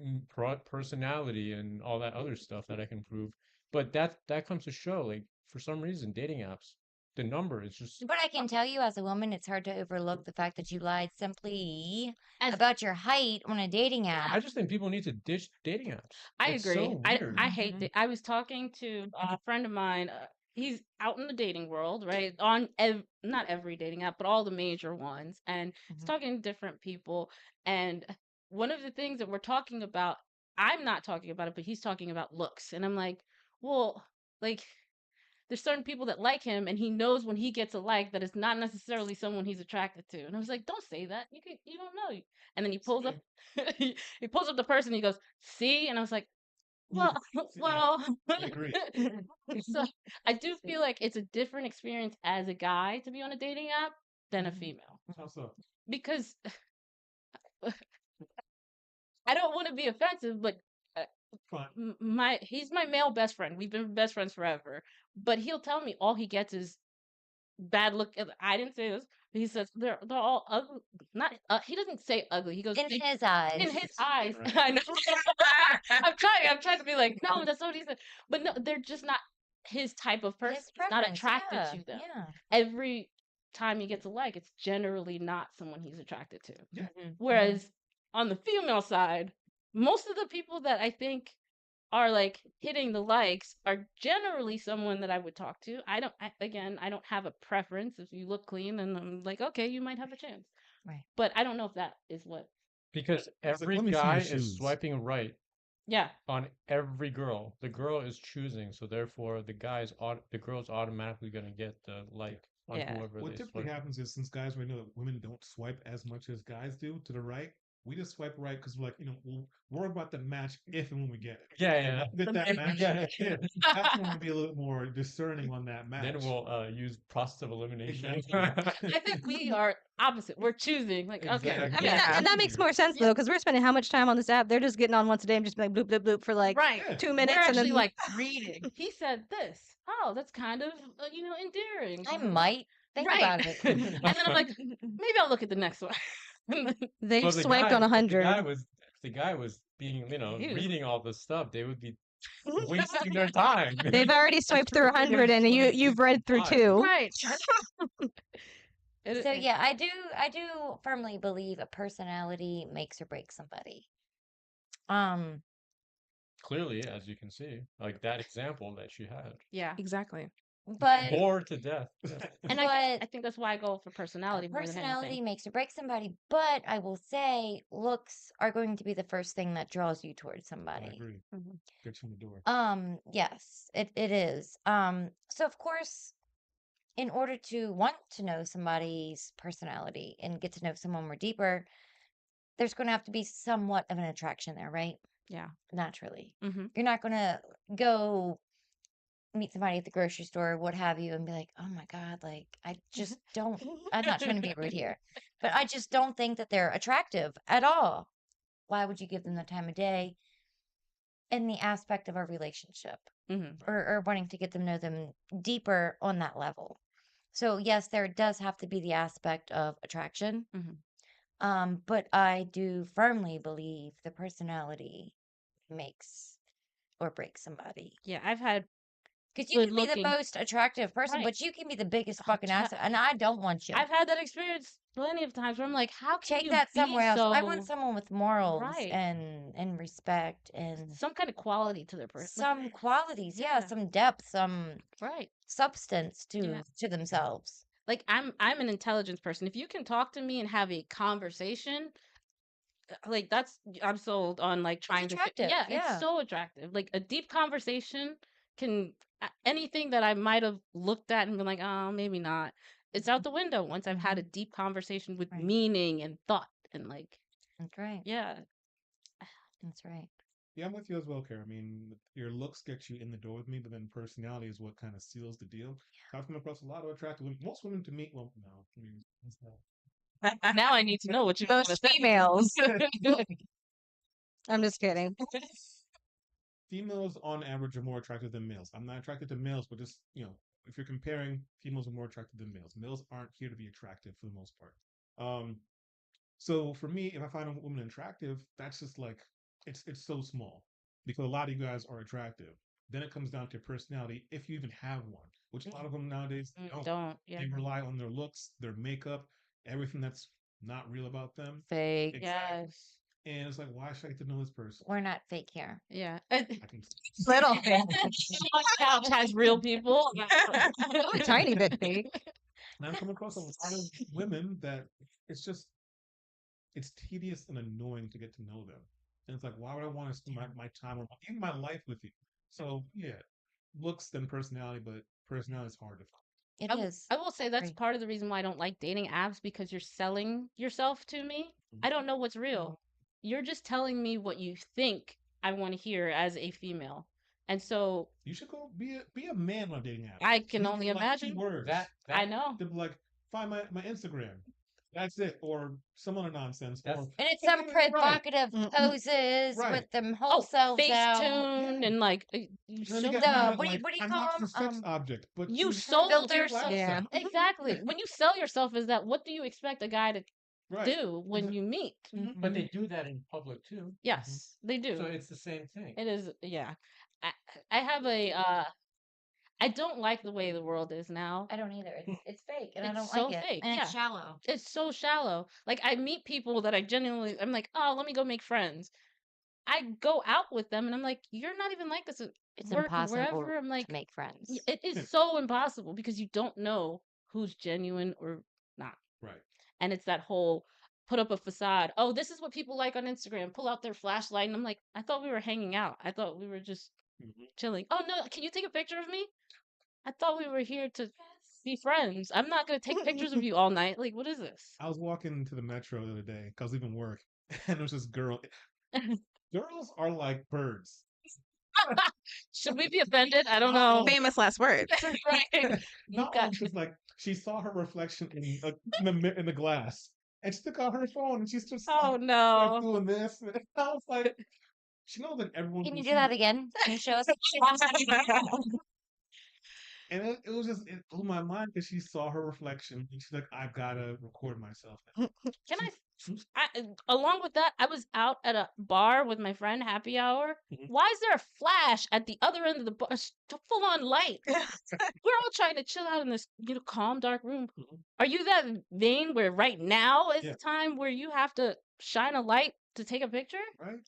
personality and all that other stuff that I can prove. But that comes to show, like, for some reason, dating apps, the number is just But I can tell you, as a woman, it's hard to overlook the fact that you lied simply As- about your height on a dating app. I just think people need to ditch dating apps. I It's agree. so I weird. hate it. I was talking to a friend of mine. He's out in the dating world, right? On not every dating app, but all the major ones, and he's Mhm. talking to different people. And one of the things that we're talking about, I'm not talking about it, but he's talking about looks. And I'm like, well, like, there's certain people that like him, and he knows when he gets a like that it's not necessarily someone he's attracted to. And I was like, don't say that. You don't know. And then he pulls up, he pulls up the person. He goes, see, and I was like, well, well. I agree. So I do feel like it's a different experience as a guy to be on a dating app than a female, How so? because I don't want to be offensive, but Fine. he's my male best friend. We've been best friends forever, but he'll tell me all he gets is bad look. I didn't say this. But he says they're all ugly. Not he doesn't say ugly. He goes In his eyes. in his eyes. Right. I know. I'm trying to be like, no, that's not what he said. But no, they're just not his type of person. His He's not preference, attracted yeah, to them. Yeah. Every time he gets a like, it's generally not someone he's attracted to. Yeah. Mm-hmm. Whereas on the female side, most of the people that I think are like hitting the likes are generally someone that I would talk to. I don't have a preference. If you look clean, then I'm like, okay, you might have a chance. Right. But I don't know if that is what. because It's like, every let me see your guy shoes. is swiping right Yeah. on every girl. The girl is choosing, so therefore the girl's automatically gonna get the like on Yeah. whoever What they typically swipe. happens is, since guys already know that women don't swipe as much as guys do to the right, we just swipe right because we're like, we'll worry about the match if and when we get it. Yeah, And yeah. if we get that If- match, yeah. that's when we'll be a little more discerning on that match. Then we'll use process of elimination. Exactly. I think we are opposite. We're choosing. Like, okay. Exactly. I mean, Yeah. and that makes more sense though, because we're spending how much time on this app? They're just getting on once a day and just be like bloop bloop bloop for like Right. Yeah. 2 We're minutes, and actually then like reading. He said this. Oh, that's kind of endearing. I might think Right. about it. And then I'm like, maybe I'll look at the next one. they Well, the swiped guy- on if 100. The guy was being, He was- reading all this stuff. They would be wasting their time. They've already swiped through 100, and you've read through Fine. 2. Right. So yeah, I do firmly believe a personality makes or breaks somebody. Clearly, as you can see, like that example that she had, Yeah. Exactly. But bored to death. And I think that's why I go for personality more than personality anything. makes or breaks somebody. But I will say, looks are going to be the first thing that draws you towards I somebody. agree. Mhm. Get you in the door. Yes, it is. So of course, in order to want to know somebody's personality and get to know someone more deeper, there's going to have to be somewhat of an attraction there, right? Yeah. Naturally. Mm-hmm. You're not going to go meet somebody at the grocery store or what have you and be like, oh my God, like, I just don't, I'm not trying to be rude here, but I just don't think that they're attractive at all. Why would you give them the time of day in the aspect of a relationship Mm-hmm. or wanting to get them know them deeper on that level? So yes, there does have to be the aspect of attraction. But I do firmly believe the personality makes or breaks somebody. Yeah, I've had Because you good can be the looking. most attractive person, Right. but you can be the biggest fucking Attra- asshole, and I don't want you. I've had that experience plenty of times where I'm like, how can Take you that be somewhere else. I so want someone with morals right? and respect and Some kind of quality to their person. some qualities. Yeah, Yeah. some depth, some Right. substance Yeah. to themselves. Like I'm an intelligence person. If you can talk to me and have a conversation, like I'm sold on like trying to attractive, yeah, yeah. it's so attractive. Like a deep conversation can anything that I might have looked at and been like, oh, maybe not. It's out the window once I've had a deep conversation with Right. meaning and thought and like That's right. yeah. That's right. Yeah, I'm with you as well, Kara. I mean, your looks get you in the door with me, but then personality is what kind of seals the deal. I've come across a lot of attractive women. Most women to me, well, no, I mean, it's not. Now I need to know what you're Those gonna say. females. I'm just kidding. Females on average are more attractive than males. I'm not attracted to males, but just, if you're comparing, females are more attractive than males. Males aren't here to be attractive for the most part. So for me, if I find a woman attractive, that's just like it's so small because a lot of you guys are attractive. Then it comes down to personality, if you even have one, which a lot of them nowadays don't. Yeah. They rely on their looks, their makeup, everything that's not real about them. Fake. Exactly. Yes. And it's like, why should I get to know this person? We're not fake here. Yeah. I can Little bit. My couch has real people. A tiny bit fake. And I've come across a lot of women that it's tedious and annoying to get to know them. And it's like, why would I want to spend my time or even my life with you? So yeah, looks then personality, but personality is hard to find. It is. I will say that's Right. part of the reason why I don't like dating apps because you're selling yourself to me. I don't know what's real. You're just telling me what you think I want to hear as a female. And so You should go be a man on a dating app. I can Use only like imagine. keywords. I know. To be like, find my Instagram. That's it. Or some other nonsense. That's- Or And it's some Right. provocative poses Right. with them whole selves out. Facetune and like you And then show you got the- women what do you- like, what do you I'm call not your them? sex object, but you have sold your yourself. lifestyle. Yeah. exactly. When you sell yourself as that, what do you expect a guy to Right. do when you meet? But they do that in public too. Yes, they do. So it's the same thing. It is, yeah. I have a I don't like the way the world is now. I don't either. It's fake, and I It's don't so like it. fake, And it's yeah. shallow. It's so shallow. Like I meet people that I'm like, oh, let me go make friends. I go out with them and I'm like, you're not even like this at It's work, impossible wherever. I'm like, to make friends. it is so impossible because you don't know who's genuine or not. Right. And it's that whole put up a facade. Oh, this is what people like on Instagram. Pull out their flashlight. And I'm like, I thought we were hanging out. I thought we were just chilling. Oh, no. Can you take a picture of me? I thought we were here to be friends. I'm not going to take pictures of you all night. Like, what is this? I was walking to the metro the other day because I was leaving work, and there was this girl. Girls are like birds. Should we be offended? I don't know. Famous last words. Right. Not got- only she's like she saw her reflection in the glass, and she took out her phone and she's just Oh, like no. doing this. And I was like, she knows that everyone Can you see do that it. again? Can you show us? And it blew my mind because she saw her reflection and she's like, I've gotta record myself now. Can along with that, I was out at a bar with my friend, happy hour. Mhm. Why is there a flash at the other end of the bar? Full on light. We're all trying to chill out in this calm, dark room. Mhm. Are you that vain where right now is Yeah. the time where you have to shine a light to take a picture? Right?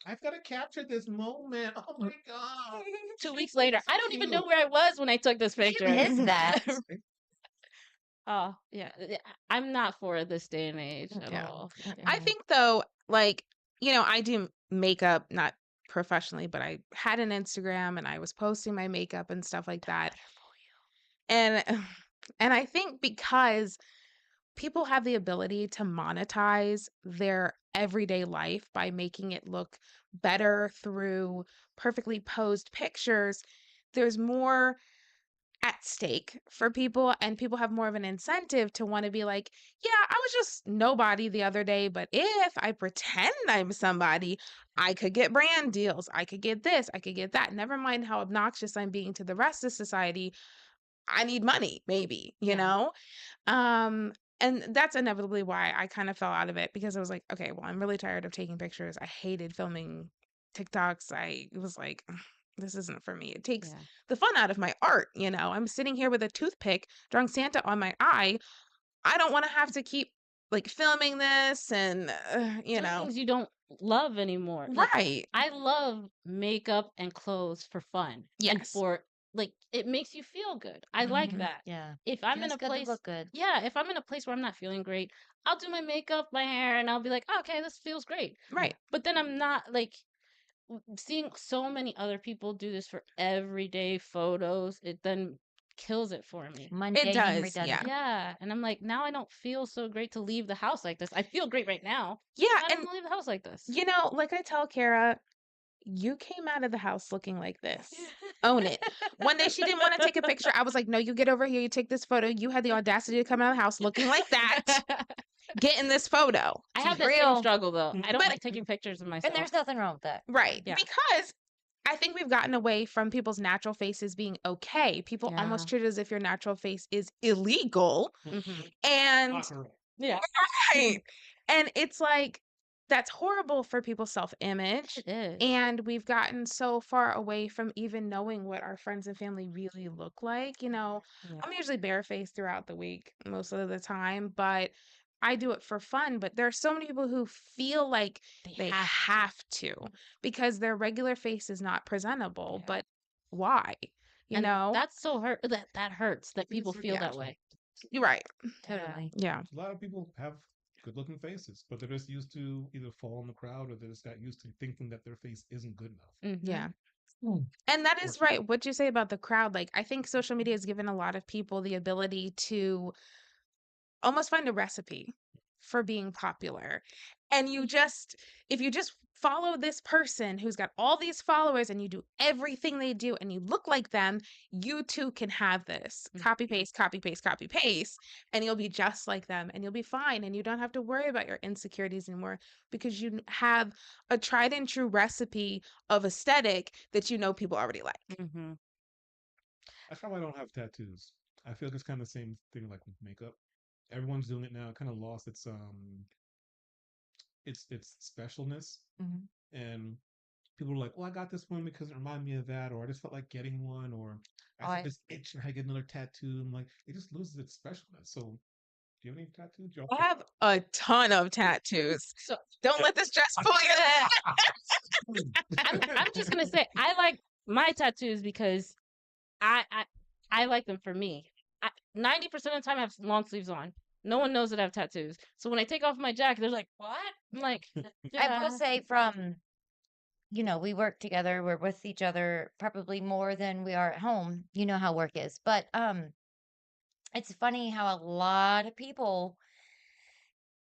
I've got to capture this moment. Oh my god! 2 weeks later, I don't even know where I was when I took this picture. is that? Oh, yeah. I'm not for this day and age at Yeah. all. I think though, like, I do makeup, not professionally, but I had an Instagram and I was posting my makeup and stuff like that. And I think because people have the ability to monetize their everyday life by making it look better through perfectly posed pictures, there's more at stake for people, and people have more of an incentive to want to be like, yeah, I was just nobody the other day, but if I pretend I'm somebody, I could get brand deals, I could get this, I could get that. Never mind how obnoxious I'm being to the rest of society. I need money, maybe, you know? And that's inevitably why I kind of fell out of it, because I was like, okay, well, I'm really tired of taking pictures. I hated filming TikToks. I was like, this isn't for me. It takes Yeah. the fun out of my art. I'm sitting here with a toothpick drawing Santa on my eye. I don't want to have to keep like filming this and Doing things you don't love anymore. Like, right. I love makeup and clothes for fun and Yes. for like it makes you feel good. I like that. Yeah. If I'm in Feels a good to place, look good. yeah, if I'm in a place where I'm not feeling great, I'll do my makeup, my hair, and I'll be like, okay, this feels great. Right. But then I'm not like seeing so many other people do this for everyday photos. It then kills it for me. Mundane It and does. Yeah. redundant. Yeah, and I'm like, now I don't feel so great to leave the house like this. I feel great right now. Yeah. I don't And, want to leave the house like this. like I tell Kara, you came out of the house looking like this. Own it. One day she didn't want to take a picture. I was like, no, you get over here. You take this photo. You had the audacity to come out of the house looking like that. Get in this photo. I have She's that same real. struggle though. I don't But- like taking pictures of myself. And there's nothing wrong with that. Right. Yeah. Because I think we've gotten away from people's natural faces being okay. People almost treat it as if your natural face is illegal. Mhm. And Not correct. Yeah, right. And it's like, that's horrible for people's self-image. it is. And we've gotten so far away from even knowing what our friends and family really look like. Yeah. I'm usually barefaced throughout the week most of the time, but I do it for fun. But there are so many people who feel like they have to because their regular face is not presentable. Yeah. But why? And that's so hurt. That hurts that think it's people feel that reaction. way. You're right. Totally. Yeah. A lot of people have good looking faces, but they're just used to either fall in the crowd or they just got used to thinking that their face isn't good enough. Mhm. Yeah. Mm. And that is right. What you say about the crowd, like I think social media has given a lot of people the ability to almost find a recipe for being popular. And if you just follow this person who's got all these followers and you do everything they do and you look like them, you too can have this. Copy paste, copy paste, copy paste, and you'll be just like them and you'll be fine and you don't have to worry about your insecurities anymore because you have a tried and true recipe of aesthetic that people already like. Mhm. That's why I don't have tattoos. I feel like it's kind of the same thing like with makeup. Everyone's doing it now. It kind of lost its specialness. Mhm. And people are like, "Well, I got this one because it reminded me of that," or "I just felt like getting one," or Oh, "I feel this itch and I get another tattoo." I'm like, it just loses its specialness. So, do you have any tattoos? Y'all I have a ton of tattoos. So Don't let this dress fool you. I'm just gonna say I like my tattoos because I like them for me. 90% of the time I have long sleeves on. No one knows that I have tattoos. So when I take off my jacket, they're like, "What?" I'm like, I "Yeah." will say from, we work together, we're with each other probably more than we are at home. You know how work is. But it's funny how a lot of people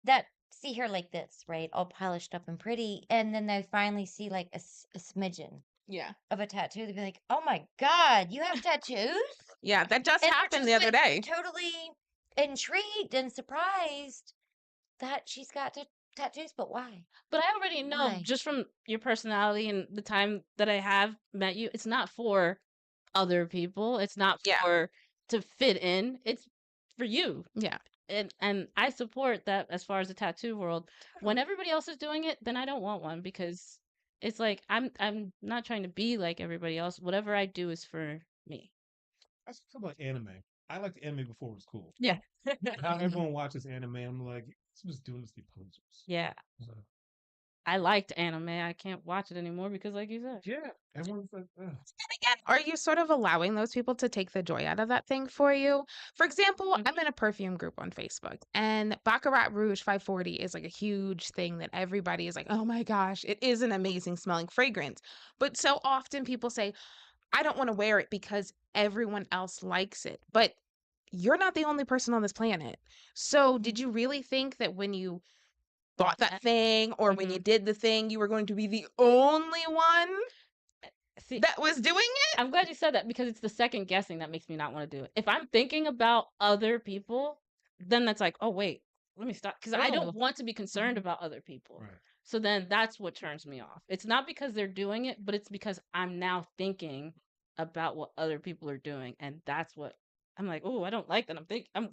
that see her like this, right? All polished up and pretty, and then they finally see like a smidgen Yeah. of a tattoo, they'd be like, "Oh my God, you have tattoos?" Yeah, that just And they're happened the just, other like, day. totally intrigued and surprised that she's got tattoos, but why? But I already know Why? just from your personality and the time that I have met you, it's not for other people. It's not Yeah. for to fit in. It's for you. Yeah. And I support that as far as the tattoo world. When everybody else is doing it, then I don't want one because it's like I'm not trying to be like everybody else. Whatever I do is for me. That's something like anime. I liked anime before it was cool. Yeah. Now everyone watches anime. I'm like, it's just doing this to be posers. Yeah. So, I liked anime. I can't watch it anymore because like you said. yeah, everyone's like, ugh. And again, are you sort of allowing those people to take the joy out of that thing for you? For example, I'm in a perfume group on Facebook, and Baccarat Rouge 540 is like a huge thing that everybody is like, oh my gosh, it is an amazing smelling fragrance. But so often people say, I don't want to wear it because everyone else likes it. But you're not the only person on this planet. So did you really think that when you bought that thing or when you did the thing, you were going to be the only one See, that was doing it? I'm glad you said that because it's the second guessing that makes me not want to do it. If I'm thinking about other people, then that's like, oh wait, let me stop because I Oh. don't want to be concerned about other people. Right. So then that's what turns me off. It's not because they're doing it, but it's because I'm now thinking about what other people are doing, and that's what I'm like. Oh, I don't like that.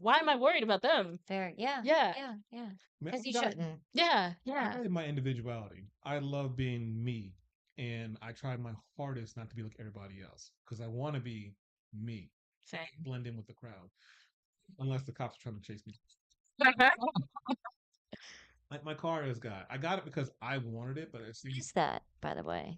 Why am I worried about them? Fair. Yeah. Yeah, Yeah. Yeah. Man, Because you I got- shouldn't. yeah, I value my individuality. I love being me. and I tried my hardest not to be like everybody else because I want to be me, Same. blend in with the crowd, unless the cops are trying to chase me. Like my car has I got it because I wanted it, but it What seems is that, by the way?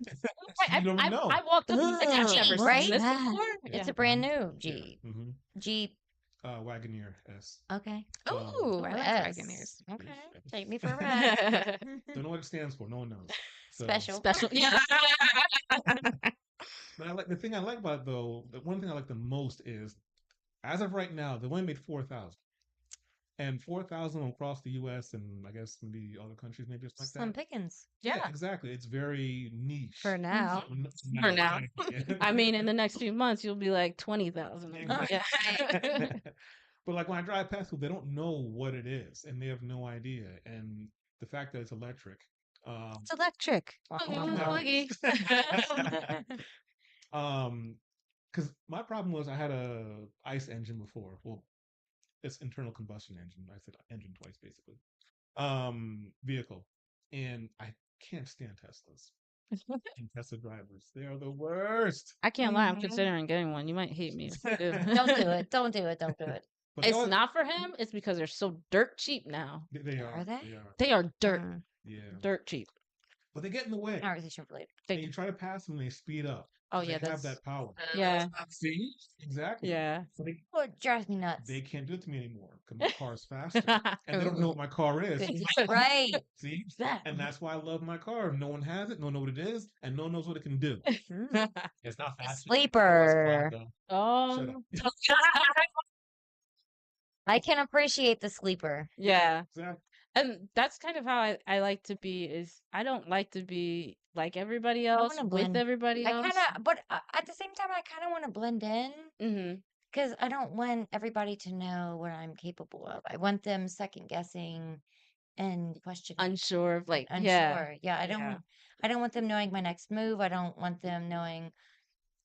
you don't know. I walked up and was like, I've Ugh, never right? seen this That- before. It's Yeah. a brand new Jeep. Mm-hmm. Jeep. Wagoneer S. Okay. Ooh, I like S. Wagoneers. Okay. Yes. Take me for a ride. Don't know what it stands for. No one knows. So, Special. Special. Yeah. But I like the thing I like about it though. The one thing I like the most is, as of right now, they only made 4,000, and 4,000 across the U.S. and I guess maybe other countries, maybe it's like Slim that. pickings. Yeah. Exactly. It's very niche For now. For now. Yeah. I mean, in the next few months, you'll be like 20,000. Exactly. Yeah. But like when I drive past people, they don't know what it is, and they have no idea. And the fact that it's electric, It's electric. Boogie, no. boogie. Because my problem was I had a ICE engine before. Well, it's internal combustion engine. I said engine twice, basically. Vehicle, and I can't stand Teslas and Tesla drivers. They are the worst. I can't lie. I'm Mhm. considering getting one. You might hate me if you do. Don't do it. Don't do it. Don't do it. But they It's always- not for him. It's because they're so dirt cheap now. They are. Are they? They are. They are dirt, Yeah. dirt cheap. But they get in the way. Conversation for later. And you try to pass them, they speed up. Oh They yeah, have that's that power. yeah, See? Exactly. yeah. So Oh, it drives me nuts. they can't do it to me anymore because my car is faster. And they don't know what my car is. Right. See? that. And that's why I love my car. No one has it, no one knows what it is, and no one knows what it can do. It's not fast. Sleeper. Shut up. I can appreciate the sleeper. Yeah. Exactly. And that's kind of how I like to be. Is I don't like to be like everybody else wanna with blend. everybody I else. kind of, but at the same time, I kind of want to blend in Mm-hmm. because I don't want everybody to know what I'm capable of. I want them second guessing and questioning. Unsure of like Unsure. yeah. Yeah, I don't Yeah. want. I don't want them knowing my next move. I don't want them knowing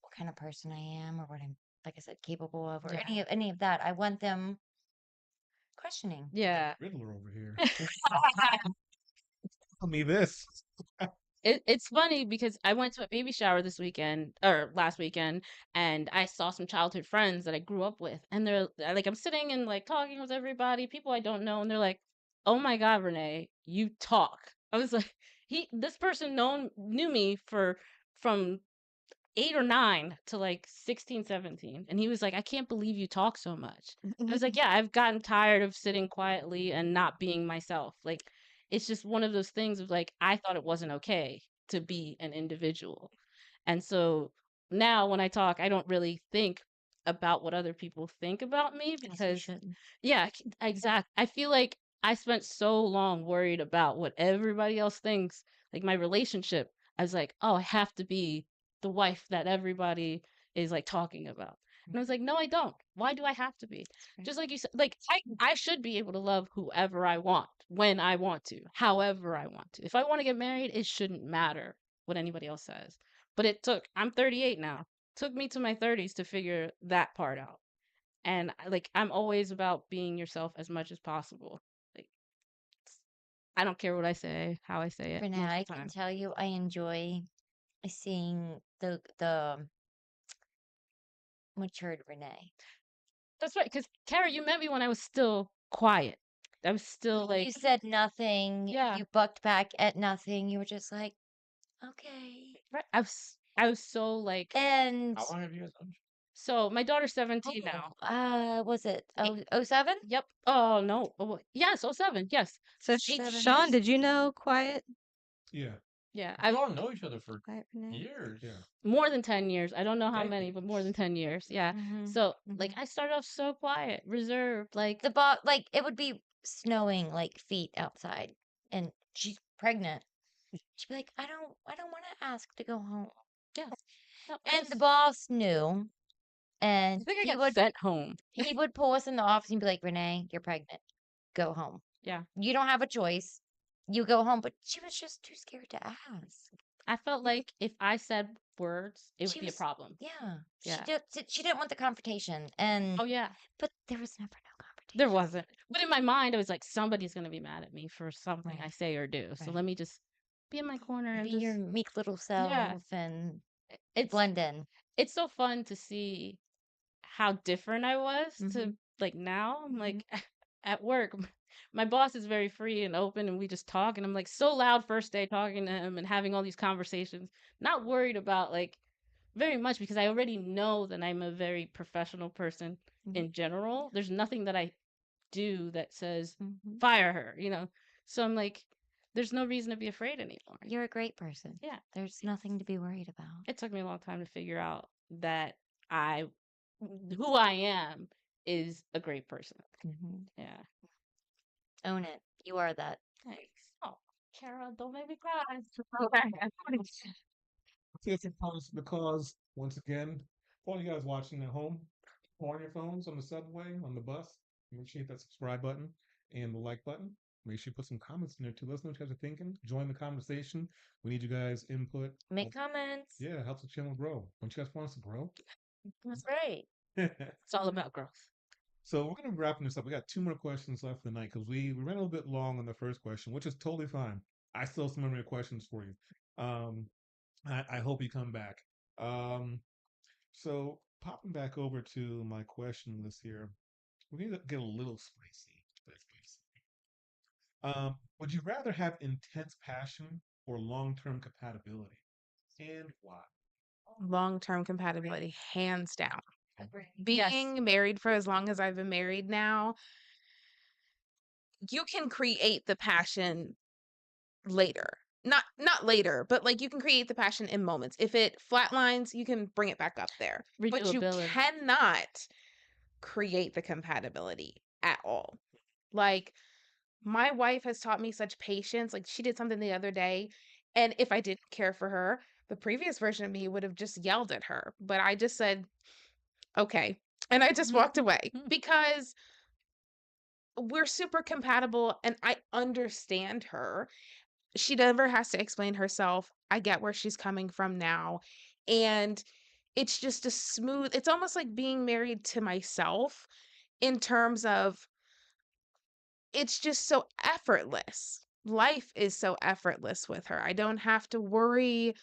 what kind of person I am or what I'm, like I said, capable of, or Yeah. any of that. I want them questioning. Yeah. Riddler over here. Tell me this. It's funny because I went to a baby shower this weekend or last weekend, and I saw some childhood friends that I grew up with, and they're like, I'm sitting and like talking with everybody, people I don't know, and they're like, "Oh my God, Renee, you talk." I was like, this person knew me from 8 or 9 to like 16, 17. And he was like, I can't believe you talk so much. I was like, yeah, I've gotten tired of sitting quietly and not being myself. Like, it's just one of those things of like, I thought it wasn't okay to be an individual. And so now when I talk, I don't really think about what other people think about me As you because, shouldn't. yeah, exactly. I feel like I spent so long worried about what everybody else thinks. Like my relationship, I was like, oh, I have to be the wife that everybody is like talking about. And I was like, no, I don't. Why do I have to be? right. Just like you said, like I should be able to love whoever I want, when I want to, however I want to. If I want to get married, it shouldn't matter what anybody else says. But I'm 38 now. Took me to my 30s to figure that part out. And like I'm always about being yourself as much as possible. Like I don't care what I say, how I say it. Renee, most of I the can time. tell you, I enjoy seeing the matured Renee. That's right, because Kara, you met me when I was still quiet. I was still like, You said nothing. Yeah. You bucked back at nothing. You were just like, okay. right, I was so like, And How long have you guys known? so my daughter's 17 now. was it Eight. 07? Yep. Oh no. Oh, yes. 07. Yes. So, 7 Sean, years. did you know Quiet? Yeah. Yeah. We all know each other for Quiet Renee? years. Yeah. More than 10 years. I don't know how Thank many, you. but more than 10 years. Yeah. Mhm, So like mhm. I started off so quiet, reserved, like The like it would be snowing like feet outside, and she's pregnant. She'd be like, I don't want to ask to go home. yeah. No, And the boss knew, I and think I he got would sent home. he would pull us in the office and be like, Renee, you're pregnant. Go home. Yeah. You don't have a choice. You go home. But she was just too scared to ask. I felt like if I said words, it would She be a was- problem. Yeah. Yeah. She didn't want the confrontation. And Oh yeah. but there was never no confrontation. There wasn't. But in my mind, I was like, somebody's gonna be mad at me for something I Right. say or do. So Right. let me just be in my corner and Be your just meek little yeah. self and It's blend in. it's so fun to see how different I was to Mhm. like now. I'm Mhm. like at work, my boss is very free and open, and we just talk. And I'm like so loud first day talking to him and having all these conversations, not worried about like very much because I already know that I'm a very professional person Mhm. in general. There's nothing that I do that says Mhm. fire her, you know? So I'm like, there's no reason to be afraid anymore. You're a great person. Yeah. There's nothing to be worried about. It took me a long time to figure out that I, who I am, is a great person. Mhm. Yeah. Own it. You are that. Thanks. Oh, Kara, don't make me cry. Let's get because once again, for all you guys watching at home, or on your phones, on the subway, on the bus, make sure you hit that subscribe button and the like button. Make sure you put some comments in there too. Let us know what you guys are thinking. Join the conversation. We need you guys' input. Make comments. Yeah, it helps the channel grow. Don't you guys want us to grow? That's great. It's all about growth. So we're gonna be wrapping this up. We got 2 more questions left for the night because we ran a little bit long on the first question, which is totally fine. I still have some more questions for you. Um, I hope you come back. Um, so popping back over to my question list here, we're gonna get a little spicy. Would you rather have intense passion or long-term compatibility, and why? Long-term compatibility, hands down. Yes. Being married for as long as I've been married now, you can create the passion later. Not later, but like you can create the passion in moments. If it flatlines, you can bring it back up there. But you Renewability. cannot create the compatibility at all. Like my wife has taught me such patience. Like she did something the other day, and if I didn't care for her, the previous version of me would have just yelled at her. But I just said, okay. And I just walked away because we're super compatible and I understand her. She never has to explain herself. I get where she's coming from now. And it's just a smooth, it's almost like being married to myself in terms of it's just so effortless. Life is so effortless with her. I don't have to worry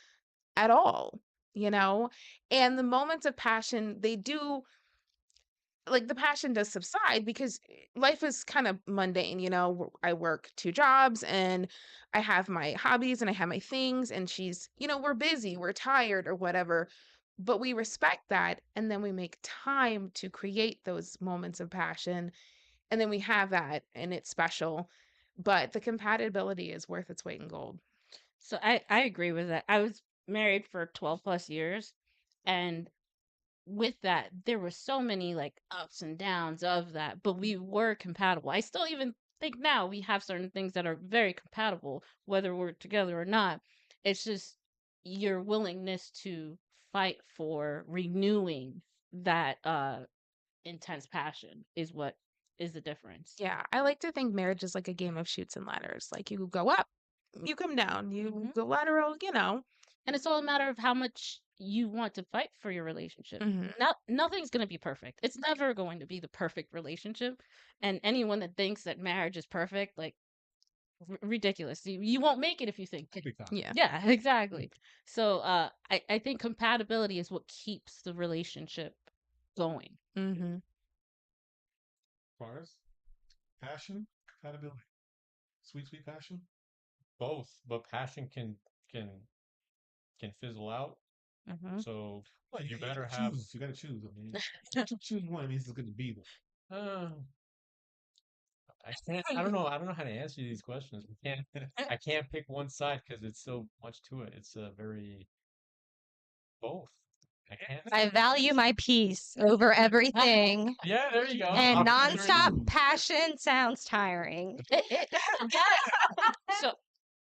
at all, you know? And the moments of passion, they do like the passion does subside because life is kind of mundane, you know. I work 2 jobs and I have my hobbies and I have my things, and she's, you know, we're busy, we're tired or whatever, but we respect that and then we make time to create those moments of passion, and then we have that and it's special. But the compatibility is worth its weight in gold. So I agree with that. I was married for 12 plus years, and with that, there were so many like ups and downs of that, but we were compatible. I still even think now we have certain things that are very compatible, whether we're together or not. It's just your willingness to fight for renewing that intense passion is what is the difference. Yeah, I like to think marriage is like a game of shoots and ladders. Like you go up, you come down, you Mhm. go lateral, you know. And it's all a matter of how much you want to fight for your relationship. Nothing's going to be perfect. It's never going to be the perfect relationship. And anyone that thinks that marriage is perfect, like ridiculous. You won't make it if you think. Big time. Yeah. Yeah, exactly. So I think compatibility is what keeps the relationship going. Mm-hmm. Fars, passion, compatibility, sweet passion. Both, but passion can fizzle out. Mhm. So Well, you gotta better have. choose. You gotta choose. I mean, if you choose one, it means it's gonna be there. Uh, I can't. I don't know. I don't know how to answer these questions. I can't pick one side because it's so much to it. It's a very both. I can't. I value my peace over everything. Yeah, there you go. And Opportunity. nonstop passion sounds tiring. So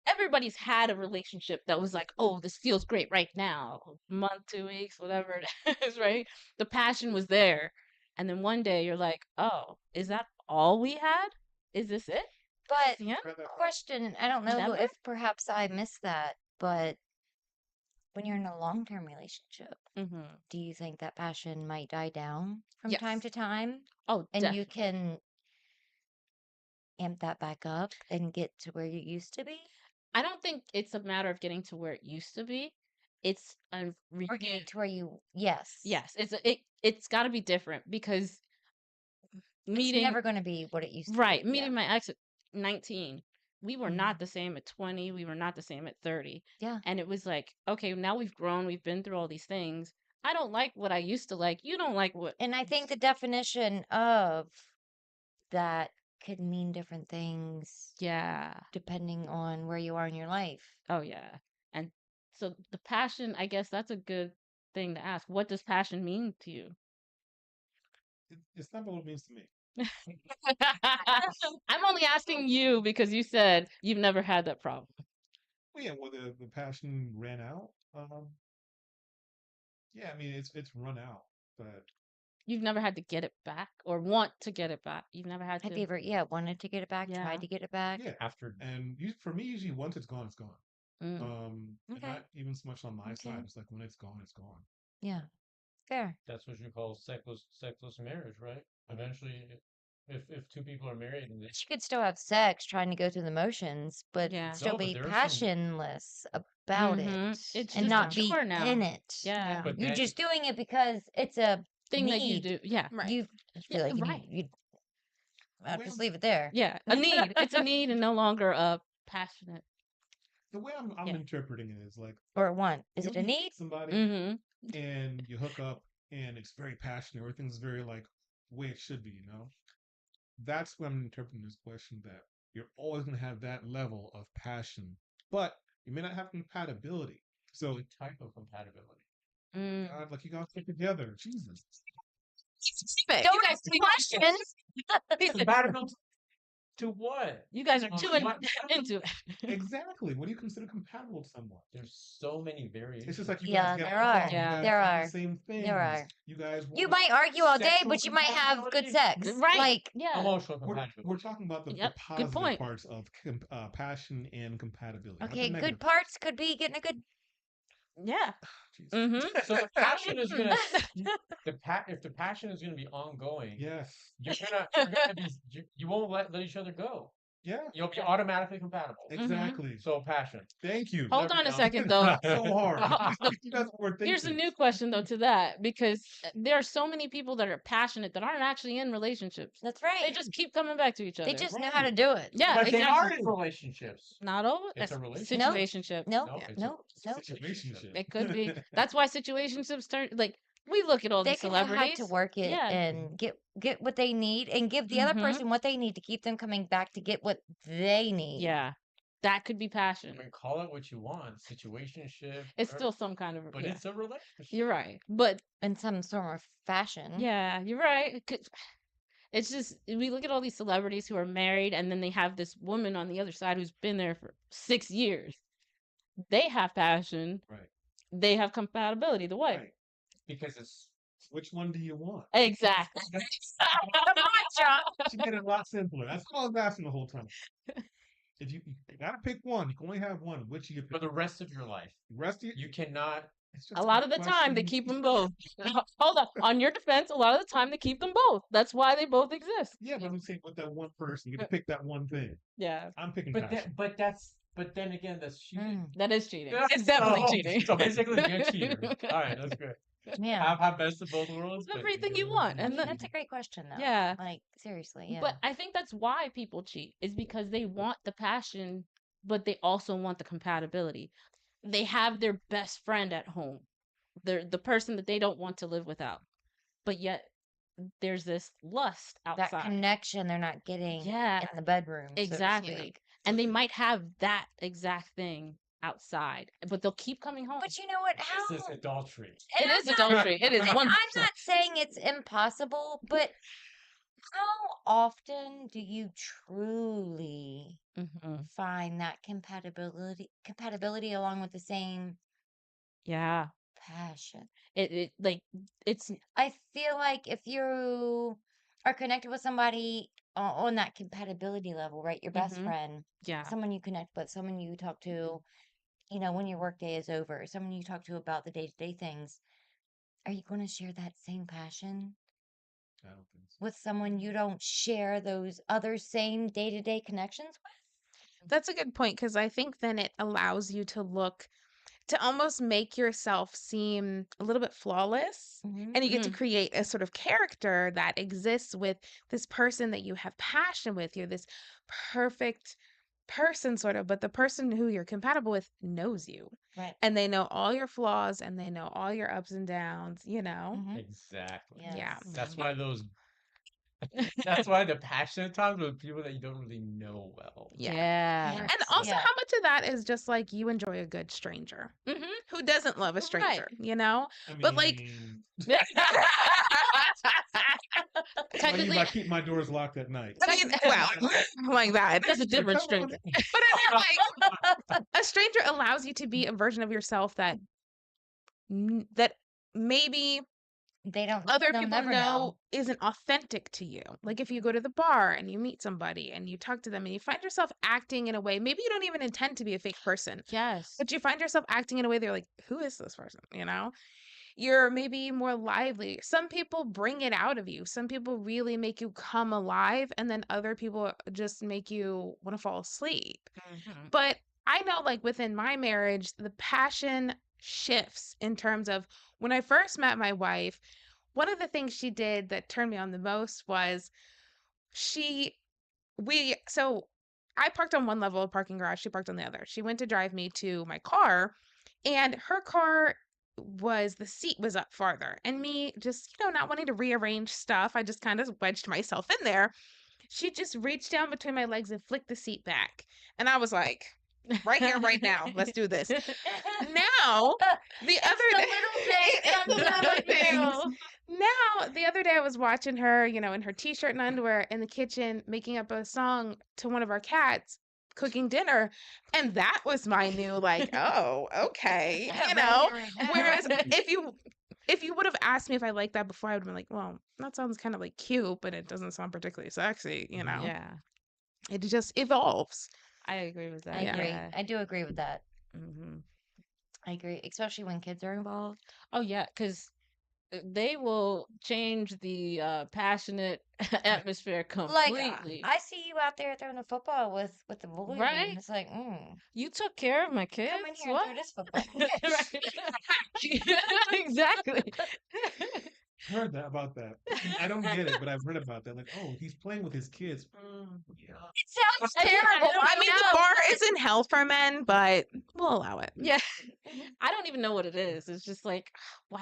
everybody's had a relationship that was like, oh, this feels great right now, month, 2 weeks, whatever it is, right? The passion was there. And then one day you're like, oh, is that all we had? Is this it? But Yeah. question, I don't know Never? if perhaps I missed that, but when you're in a long-term relationship, Mm-hmm. do you think that passion might die down from time Yes. to time? Oh, And you definitely. can amp that back up and get to where you used to be? I don't think it's a matter of getting to where it used to be. It's a Or getting to where you, yes. yes, it's got to be different because It's meeting never going to be what it used to right, be. meeting my ex at 19, we were Mhm. not the same at 20, we were not the same at 30. Yeah. And it was like, okay, now we've grown, we've been through all these things. I don't like what I used to like. You don't like what And I think the definition of that could mean different things yeah. depending on where you are in your life. Oh yeah. And so the passion, I guess that's a good thing to ask. What does passion mean to you? It's not what it means to me. I'm only asking you because you said you've never had that problem. Well, yeah, well, the passion ran out. Yeah, I mean, it's run out, but You've never had to get it back or want to get it back. You've never had Have to. you ever, wanted to get it back, Yeah. tried to get it back? yeah. After And for me, usually once it's gone, it's gone. Mm. And Okay. not even so much on my Okay. side. It's like when it's gone, it's gone. Yeah. Fair. that's what you call sexless marriage, right? Eventually, if two people are married and they But you could still have sex trying to go through the motions, but Yeah. still No, but be there are some- passionless about Mhm. it It's and just not a be chore now. in it. Yeah. But You're then- just doing it because it's a Thing that you need. do. Yeah. Right. You feel Yeah, like you right. need, I'll just Well- leave it there. Yeah. A need. It's a need and no longer a passionate. The way I'm Yeah. interpreting it is like, Or a want. Is you it know, a you need? meet somebody Mm-hmm. and you hook up and it's very passionate. Everything's very like the way it should be, you know? That's when I'm interpreting this question that you're always going to have that level of passion, but you may not have compatibility. So, what type of compatibility? Mm. God, like you got to stick together. Jesus. Don't ask questions. Compatible to what? You guys are Oh, too what? into it. Exactly. What do you consider compatible to someone? There's so many variations. It's just like you Yeah, guys get there along, are. you Yeah. guys There do are. the same things. There are. You guys You want might argue all day, Sexual but you might have good sex. compatibility? Right. Like, Yeah. Emotional we're compatibility. talking about the Yep, good positive point. parts of passion and compatibility. not the okay, good negative. parts could be getting a good. Yeah. Jeez. Mm-hmm. So the passion is gonna if the passion is gonna be ongoing, Yes. you're gonna be you won't let each other go. Yeah. You'll be automatically compatible. Exactly. So passion. Thank you. Hold There we on a go. second, though. So hard. You guys were thinking. Here's a new question, though, to that because there are so many people that are passionate that aren't actually in relationships. That's right. They just keep coming back to each other. They just know how to do it. Yeah, But they are exactly. in relationships. Not all. It's a That's relationship. Nope. situationship. Nope. No, it's Nope. a Nope. Situationship. It could be. That's why situationships turn like we look at all They these can know how celebrities. to work it Yeah. and get what they need and give the other Mhm. person what they need to keep them coming back to get what they need. Yeah, that could be I passion. mean, call it what you want, situationship. It's whatever, still some kind of. but Yeah. it's a relationship. You're right, but In some sort of fashion. yeah, you're right. It's just we look at all these celebrities who are married, and then they have this woman on the other side who's been there for 6 years. They have passion. Right. They have compatibility. The wife. Right. Because it's Which one do you want? Exactly. Come on, John. She made it a lot simpler. That's all I was asking the whole time. If you gotta pick one, you can only have one. Which you for pick? the rest of your life. The rest of You cannot. it's just A lot of the time, they question. keep them both. Hold on. On your defense, a lot of the time, they keep them both. That's why they both exist. Yeah, but I'm saying with that one person, you get to pick that one thing. Yeah, I'm picking But passion. but then again, that's cheating. that is cheating. Yeah. It's definitely So- cheating. So basically, you're a cheater. All right, that's great. Yeah. Have best of both worlds. It's but everything you're you want, really and cheating. That's a great question, though. Yeah. Like, seriously, yeah. But I think that's why people cheat, is because they want the passion, but they also want the compatibility. They have their best friend at home, the person that they don't want to live without, but yet there's this lust that outside. connection they're not getting Yeah, in the bedroom. so to exactly. speak. And they might have that exact thing outside, but they'll keep coming home. But you know what? How This is adultery. It is adultery. It is And 100%. I'm not saying it's impossible, but how often do you truly Mhm. find that compatibility along with the same Yeah. passion? It like it's I feel like if you are connected with somebody on that compatibility level, right? Your best Mhm. friend, yeah. someone you connect with, someone you talk to, when your work day is over, someone you talk to about the day-to-day things. Are you going to share that same passion I don't think so. with someone you don't share those other same day-to-day connections with? That's a good point because I think then it allows you to almost make yourself seem a little bit flawless. Mhm. And you get to create a sort of character that exists with this person that you have passion with. You're this perfect person, sort of, but the person who you're compatible with knows you. Right. And they know all your flaws and they know all your ups and downs, you know? Mhm. Exactly. Yeah. Yes. That's why the passionate times with people that you don't really know well. Yeah. Yeah. Yes. And also, Yeah. how much of that is just like you enjoy a good stranger? Who doesn't love a stranger, you know? I But, like- mean, I Technically, keep my doors locked at night. I mean, well, like that. that's a different stranger. But I mean, like, a stranger allows you to be a version of yourself that maybe They'll other people never know isn't authentic to you. Like if you go to the bar and you meet somebody and you talk to them and you find yourself acting in a way, maybe you don't even intend to be a fake person, Yes. but you find yourself acting in a way they're like, who is this person? You know? You're maybe more lively. Some people bring it out of you. Some people really make you come alive, and then other people just make you want to fall asleep. But I know, like, within my marriage, the passion shifts in terms of when I first met my wife, one of the things she did that turned me on the most was so I parked on one level of parking garage, she parked on the other. She went to drive me to my car, and her car the seat was up farther. And me just, not wanting to rearrange stuff, I just kind of wedged myself in there. She just reached down between my legs and flicked the seat back. And I was like, right here, right now, let's do this. Now, the other day, it's the little things. Now, the other day I was watching her, in her t-shirt and underwear in the kitchen, making up a song to one of our cats, cooking dinner. And that was my new, like, oh, okay, Whereas if you would have asked me if I liked that before, I would have been like, well, that sounds kind of like cute, but it doesn't sound particularly sexy, Yeah. It just evolves. I agree with that. I agree. Yeah. I do agree with that. Mm-hmm. I agree, especially when kids are involved. Oh yeah, because they will change the passionate atmosphere Like completely. I see you out there throwing a football with the boys, Right? and it's like, You took care of my kids. come in here What? and throw this football. Exactly. Heard that about that. I don't get it, but I've heard about that. Like, oh, he's playing with his kids. Yeah. It sounds I terrible. don't I mean, the bar is in hell for men, but we'll allow it. Yeah. I don't even know what it is. It's just like, wow,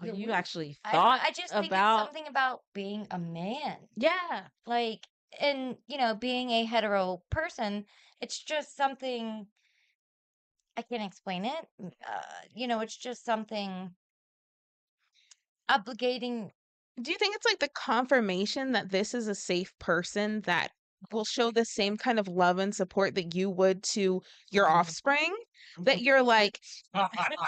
Yeah, you what- actually I thought just think about. it's something about being a man. Yeah. Like, and being a hetero person, it's just something I can't explain it. It's just something obligating. Do you think it's like the confirmation that this is a safe person that will show the same kind of love and support that you would to your offspring? That you're like,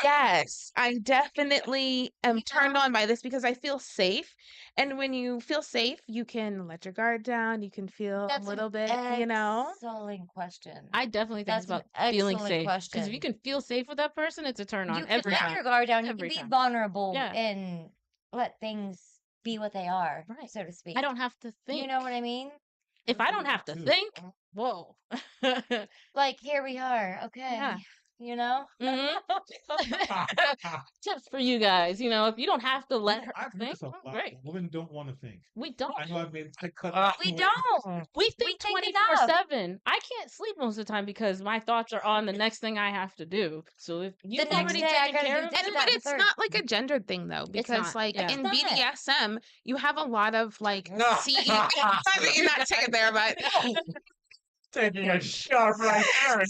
yes, I definitely am turned on by this because I feel safe. And when you feel safe, you can let your guard down. You can feel That's a little an bit, excellent question. I definitely think it's That's about an feeling excellent safe. Because if question. you can feel safe with that person, it's a turn on You can every let time. your guard down. You Every can be time. vulnerable Yeah. and let things be what they are, Right. so to speak. I don't have to think. You know what I mean? If I don't have to Too. think, whoa. Like, here we are. Okay. Yeah. Mhm. Tips for you guys. If you don't have to let her I've heard think, this a lot. great. Women don't want to think. We don't. I know I've made I cut. We don't. We think think enough. 24/7. I can't sleep most of the time because my thoughts are on the next thing I have to do. So if The you've next already day I taken gotta care do of this, it, that, But and it's third. not like a gendered thing though, because not, like yeah. in It's not. BDSM, you have a lot of like you're not taking there, but Taking a shot right there.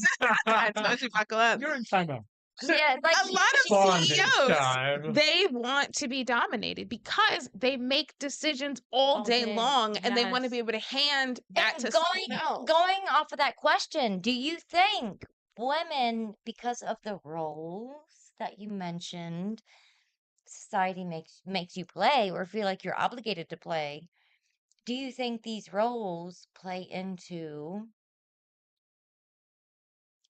I told you buckle up. You're in timeout. Yeah, like A lot of Bonding CEOs, time. they want to be dominated because they make decisions all All day day, long, and they want to yes. be able to hand that And to someone else. going off of that question, do you think women, because of the roles that you mentioned, society makes you play or feel like you're obligated to play, do you think these roles play into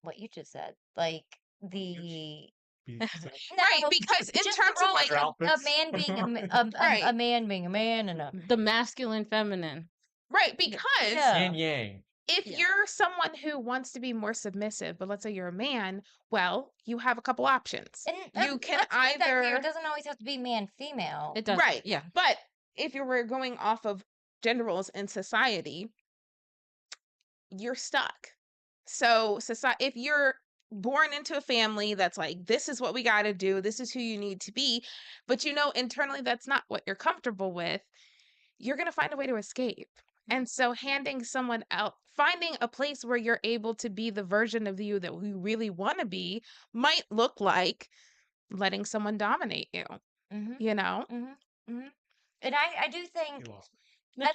what you just said? Like the Right, because in just terms the of role like a man being Right. a man being a man and a the masculine, feminine. right, because Yeah. Yin yang. If Yeah. you're someone who wants to be more submissive, but let's say you're a man, well, you have a couple options. And You can let's make that clear. either It doesn't always have to be man female. It does. right, Yeah. but if you were going off of gender roles in society, you're stuck. So society, if you're born into a family that's like, this is what we got to do, this is who you need to be, but you know internally that's not what you're comfortable with, you're going to find a way to escape. And so handing someone out, finding a place where you're able to be the version of you that we really want to be might look like letting someone dominate you, Mm-hmm. you know? Mm-hmm. Mm-hmm. And I do think You lost me.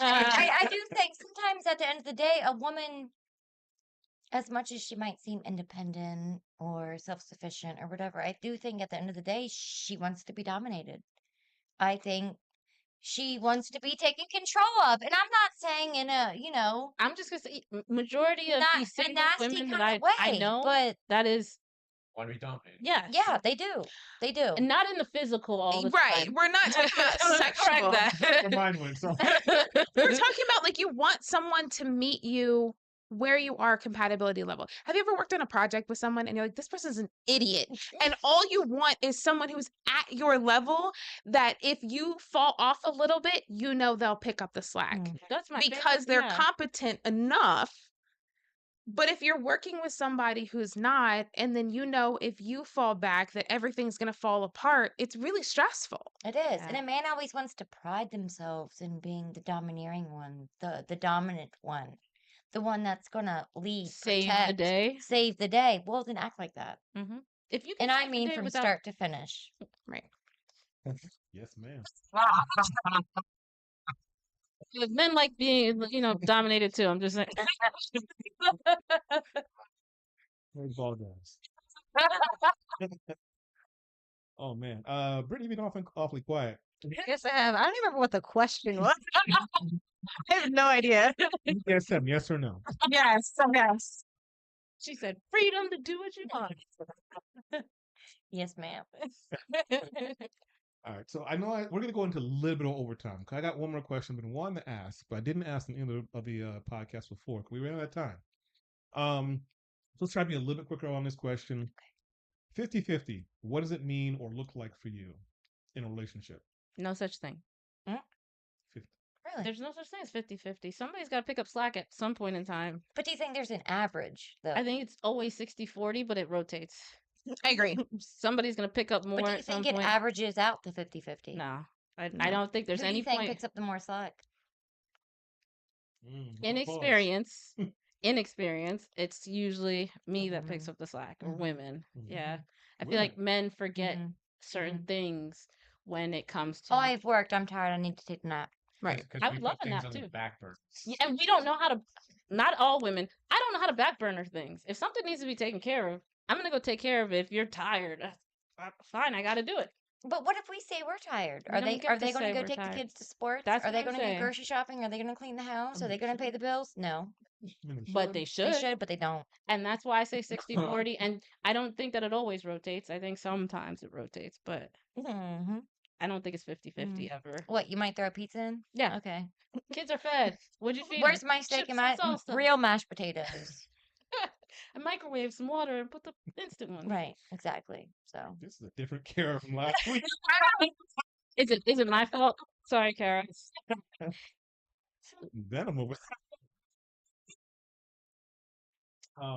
I do think sometimes at the end of the day, a woman, as much as she might seem independent or self-sufficient or whatever, I do think at the end of the day, she wants to be dominated. I think she wants to be taken control of. And I'm not saying in a, I'm just gonna say majority of not these a single nasty women kind that of way, I know but that is Want to be dominated. yes. yeah, they do. They do. And not in the physical all the Right. time. We're not talking about sexual. Your mind went so. We're talking about like you want someone to meet you where you are compatibility level. Have you ever worked on a project with someone and you're like, this person's an idiot, and all you want is someone who's at your level, that if you fall off a little bit, you know they'll pick up the slack That's my because favorite, they're yeah. competent enough. But if you're working with somebody who's not, and then you know if you fall back that everything's going to fall apart, it's really stressful. It is. And Yeah. a man always wants to pride themselves in being the domineering one, the dominant one, the one that's going to lead, Save the protect, day. save the day. Well, then act like that. Mm-hmm. If you can And I save the mean day from without start to finish. Right. Yes, ma'am. Because men like being, dominated too. I'm just saying. Where's ball guys? Oh man. Brittany been awfully quiet. Yes, I have. I don't even remember what the question was. I have no idea. Yes, Sam, yes or no? Yes. Yes. She said, freedom to do what you want. Yes, ma'am. All right, so I know we're gonna go into a little bit of overtime because I got one more question, but one to ask, but I didn't ask in the end of the podcast before. 'Cause we ran out of time. So let's try to be a little bit quicker on this question. 50-50. What does it mean or look like for you in a relationship? No such thing. 50. Really? There's no such thing as 50-50. Somebody's got to pick up slack at some point in time. But do you think there's an average, though? I think it's always 60-40, but it rotates. I agree. Somebody's going to pick up more But do you at some think it point. averages out to 50-50? No. I No. don't think there's Who do any you think point. picks up the more slack? Inexperience, it's usually me that picks up the slack, or Mhm. women. Mhm. Yeah. I feel like men forget Mhm. certain things when it comes to. Oh, I've worked. I'm tired. I need to take a nap. Right. Because I we would love put a things nap, on the too. back burner. Yeah, and we don't know how to. Not all women. I don't know how to back burner things. If something needs to be taken care of, I'm gonna go take care of it. If you're tired, fine, I got to do it. But what if we say we're tired? We Are don't they get are to they going say to go we're take tired. the kids to sports? That's Are what they I'm going to go saying. grocery shopping? Are they going to clean the house? Are they going to pay the bills? No, But they they should. should, but they don't. And that's why I say 60-40. And I don't think that it always rotates. I think sometimes it rotates, but Hmm. I don't think it's 50-50 ever. What, you might throw a pizza in? Yeah. Okay. Kids are fed. What'd you feed Where's them? my steak Chips and and my salsa. real mashed potatoes? I microwave some water and put the instant one. Right, exactly. So This is a different Kara from last week. Is it my fault? Sorry, Kara. Then I'm over. Yeah,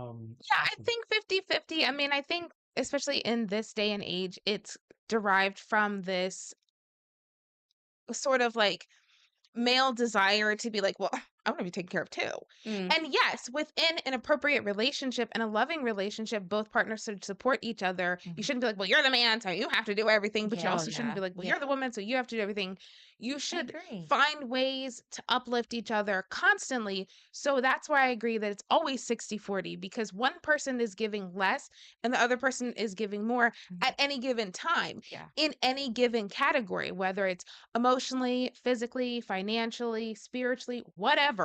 I think 50-50. I mean, I think especially in this day and age, it's derived from this sort of like male desire to be like, well, I want to be taken care of too. Mm. And yes, within an appropriate relationship and a loving relationship, both partners should support each other. You shouldn't be like, well, you're the man, so you have to do everything. But you Yeah. also shouldn't be like, well, you're the woman, so you have to do everything. You should agree. find ways to uplift each other constantly. So that's why I agree that it's always 60-40, because one person is giving less and the other person is giving more at any given time Yeah. in any given category, whether it's emotionally, physically, financially, spiritually, whatever.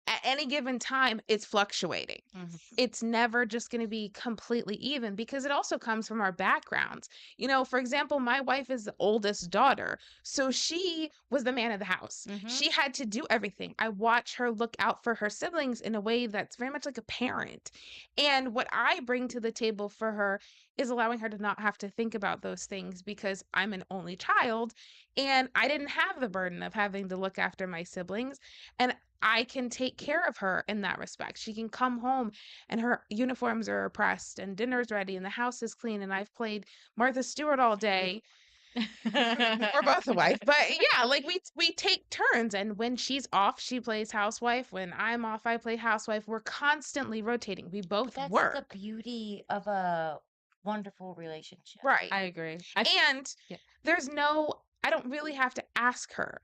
at any given time, it's fluctuating. Mhm. It's never just going to be completely even because it also comes from our backgrounds. For example, my wife is the oldest daughter, so she was the man of the house. Mhm. She had to do everything. I watch her look out for her siblings in a way that's very much like a parent. And what I bring to the table for her is allowing her to not have to think about those things because I'm an only child and I didn't have the burden of having to look after my siblings. And I can take care of her in that respect. She can come home and her uniforms are pressed and dinner's ready and the house is clean and I've played Martha Stewart all day. We're both a wife, but yeah, like we take turns, and when she's off, she plays housewife. When I'm off, I play housewife. We're constantly rotating. We both That's work. the beauty of a wonderful relationship. Right. I agree. And Yeah. I don't really have to ask her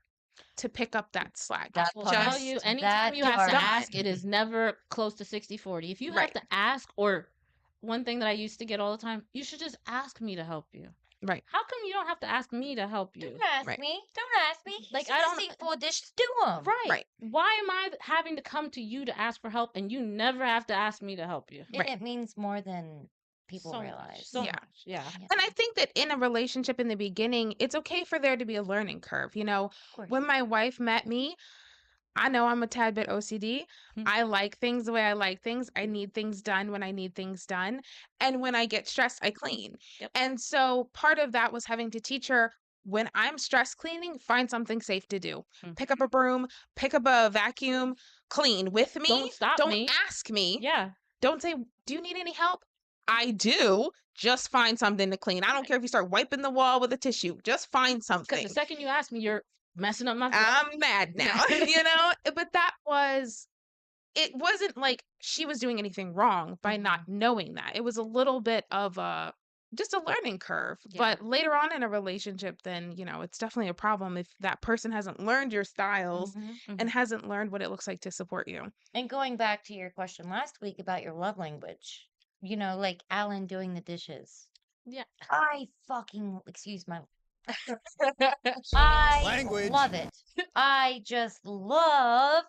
to pick up that slack. That I will tell part. you, Just anytime That you have part. to ask, it is never close to 60-40. If you have Right. to ask, or one thing that I used to get all the time, you should just ask me to help you. right. How come you don't have to ask me to help you? Don't ask Right. me. Don't ask me. Like, Like, I I don't- don't see 4 dishes. Do them. Right. Right. Why am I having to come to you to ask for help and you never have to ask me to help you? And Right. it means more than people So realize. much. So Yeah. much. Yeah. Yeah, And I think that in a relationship in the beginning, it's okay for there to be a learning curve. of course. When my wife met me, I know I'm a tad bit OCD. Hmm. I like things the way I like things. I need things done when I need things done. And when I get stressed, I clean. Yep. And so part of that was having to teach her when I'm stress cleaning, find something safe to do. Mhm. Pick up a broom, pick up a vacuum, clean with me. Don't stop Don't me. ask me. Yeah. Don't say, do you need any help? I do. Just find something to clean. I don't care if you start wiping the wall with a tissue. Just find Because something. the second you ask me, you're messing up my I'm mad now, But it wasn't like she was doing anything wrong by not knowing that. It was a little bit of just a learning curve. Yeah. But later on in a relationship, then, it's definitely a problem if that person hasn't learned your styles Mhm. and hasn't learned what it looks like to support you. And going back to your question last week about your love language, like Alan doing the dishes. Yeah. I fucking, excuse my, I Language. love it. I just love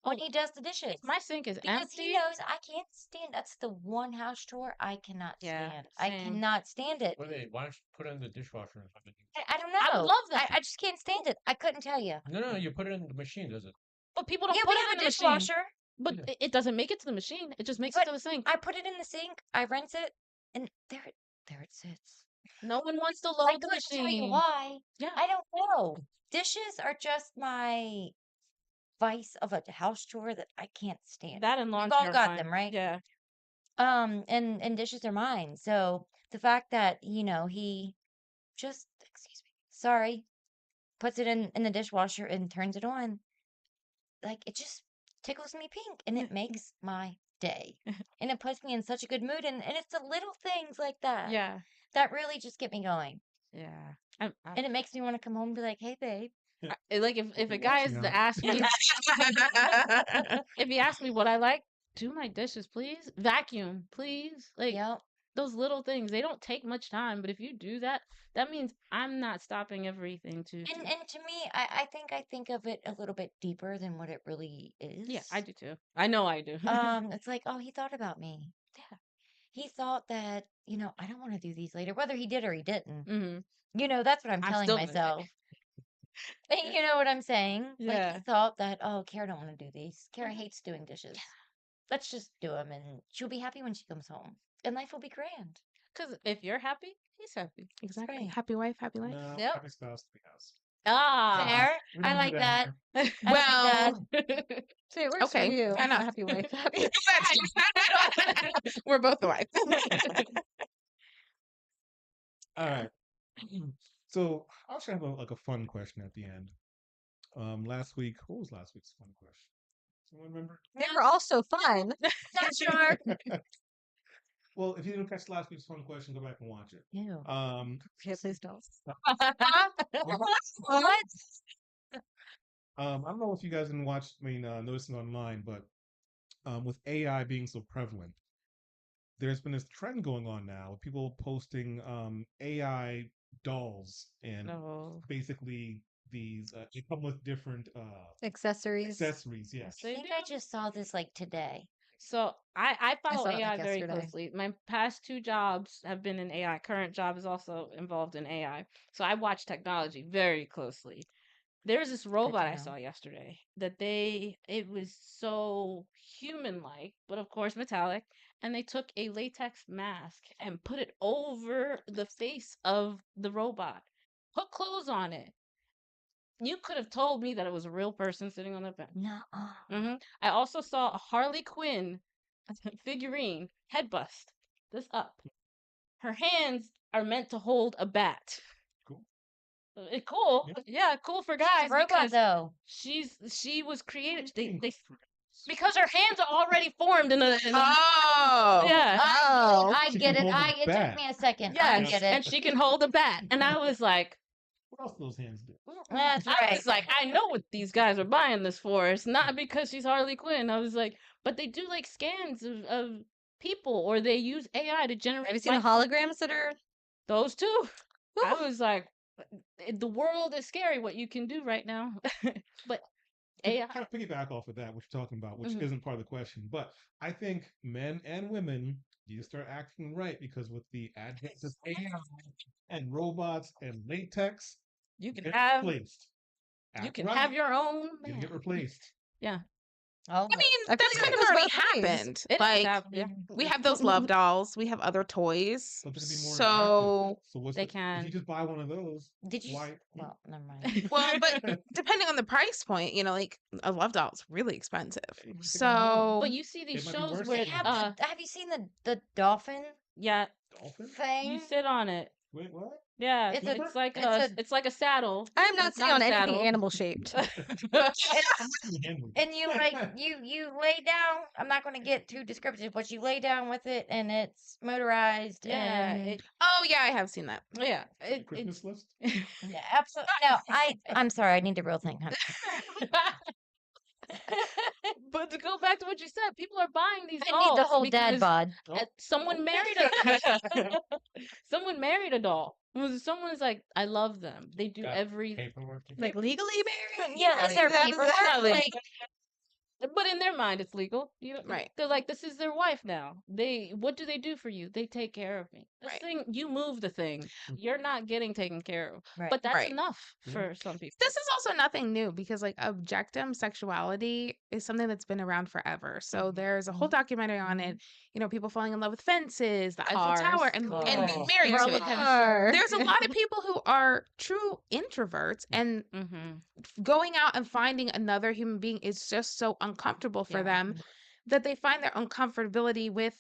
when he does the dishes. My sink is Because empty. he knows I can't stand. That's the one house chore I cannot Yeah, stand. I same. cannot stand it. Why don't you put it in the dishwasher or something? I don't know. I would love that. I just can't stand it. I couldn't tell you. No, you put it in the machine, does it? But people don't Yeah, put we it have in a the machine. dishwasher. But Yeah. it doesn't make it to the machine. It just makes But it to the sink. I put it in the sink. I rinse it, and there it sits. No one wants to I load the couldn't tell you machine. why. Yeah. I don't know. Dishes are just my vice of a house chore that I can't stand. That and We've laundry all are got fine. them, right? Yeah. And dishes are mine. So the fact that, he just, excuse me, sorry, puts it in the dishwasher and turns it on, like it just tickles me pink and it makes my day. And it puts me in such a good mood. And it's the little things like that Yeah. that really just get me going. Yeah. And it makes me want to come home and be like, hey, babe. Like if a guy is Yeah. to ask me, if he asks me what I like, do my dishes, please. Vacuum, please. Like Yep. those little things, they don't take much time, but if you do that, that means I'm not stopping everything to. And to me, I think of it a little bit deeper than what it really is. Yeah, I do too. I know I do. It's like, oh, he thought about me. Yeah. He thought that, I don't want to do these later, whether he did or he didn't. Hmm. That's what I'm I'm telling still gonna myself. You know what I'm saying? Like Yeah. he thought that, oh, Kara don't want to do these. Kara hates doing dishes. Let's just do them, and she'll be happy when she comes home, and life will be grand. Because if you're happy, he's happy. Exactly. right. Happy wife, happy life. No, Yep. happy spouse, happy house. Ah. Fair. We I don't do like that. that. I like that. Well, So it works Okay, for you. fair enough. Happy wife. Happy. we're both the wife. All right. So I'll try to have a fun question at the end. Last week, what was last week's fun question? Someone remember? They were all so fun. Not sure. Well, if you didn't catch last week's fun question, go back and watch it. Ew. Yeah, please don't. What? I don't know if you guys didn't watch, notice it online, but with AI being so prevalent, there's been this trend going on now with people posting AI dolls and No. basically these. They come with different Accessories. accessories. Yes. I think I just saw this like today. So I follow saw it, like, AI very yesterday. closely. My past 2 jobs have been in AI. Current job is also involved in AI. So I watch technology very closely. There's this robot I know. saw yesterday that it was so human-like, but of course metallic, and they took a latex mask and put it over the face of the robot. Put clothes on it. You could have told me that it was a real person sitting on the bench. No. I also saw a Harley Quinn figurine, head bust, this up. Her hands are meant to hold a bat. Cool. Cool. Yeah. Yeah, cool for She's guys a robot because though. she was created. Being They for- because her hands are already formed in a Oh. yeah. Oh. I She get can it. hold a It took bat. me a second. Yes, I get and it. she can hold a bat. And I was like, What else do those hands do? That's I right. was like, I know what these guys are buying this for. It's not because she's Harley Quinn. I was like, but they do like scans of people, or they use AI to generate. Have you seen the holograms that are? Those two? I was like, the world is scary what you can do right now. But AI. Kind of piggyback off of that, what you're talking about, which Mhm. isn't part of the question, but I think men and women need to start acting right because with the advent of AI and robots and latex, You can get have replaced. you Act can right, have your own you man. get replaced. Yeah. Oh, I mean, I that's feel kind like of it already goes both ways. happened. It is Like, happening. we have those love dolls. We have other toys. But there can be more So, interactive. So what's They if can. you just buy one of those? did you? Why? Well, never mind. well, but depending on the price point, like a love doll is really expensive. You can take 'em So, But you see these It might be shows worth where They it. have have you seen the dolphin yeah, Dolphin? thing? you sit on it. Wait, what? Yeah, It's a- it's like a saddle. I'm not It's sitting not on a anything saddle. animal shaped. And you you lay down. I'm not going to get too descriptive, but you lay down with it, and it's motorized. Yeah, and oh yeah, I have seen that. yeah. Christmas list? yeah, absolutely. No, I'm sorry. I need the real thing, honey. But to go back to what you said, people are buying these I need the dolls whole dad because bod. someone married someone married a doll. Someone's like, I love them. They do Got every paperwork. Like legally married? Yeah, is there That paper? Like, but in their mind, it's legal. Right. They're like, this is their wife now. What do they do for you? They take care of me. This Right. thing, you move the thing. You're not getting taken care of. Right. But that's Right. enough Yeah. for some people. This is also nothing new because objectum sexuality is something that's been around forever. So there's a whole documentary on it. People falling in love with fences, the Eiffel Cars. Tower, and being married to Roller it. coaster. There's a lot of people who are true introverts, and going out and finding another human being is just so uncomfortable for them that they find their uncomfortability with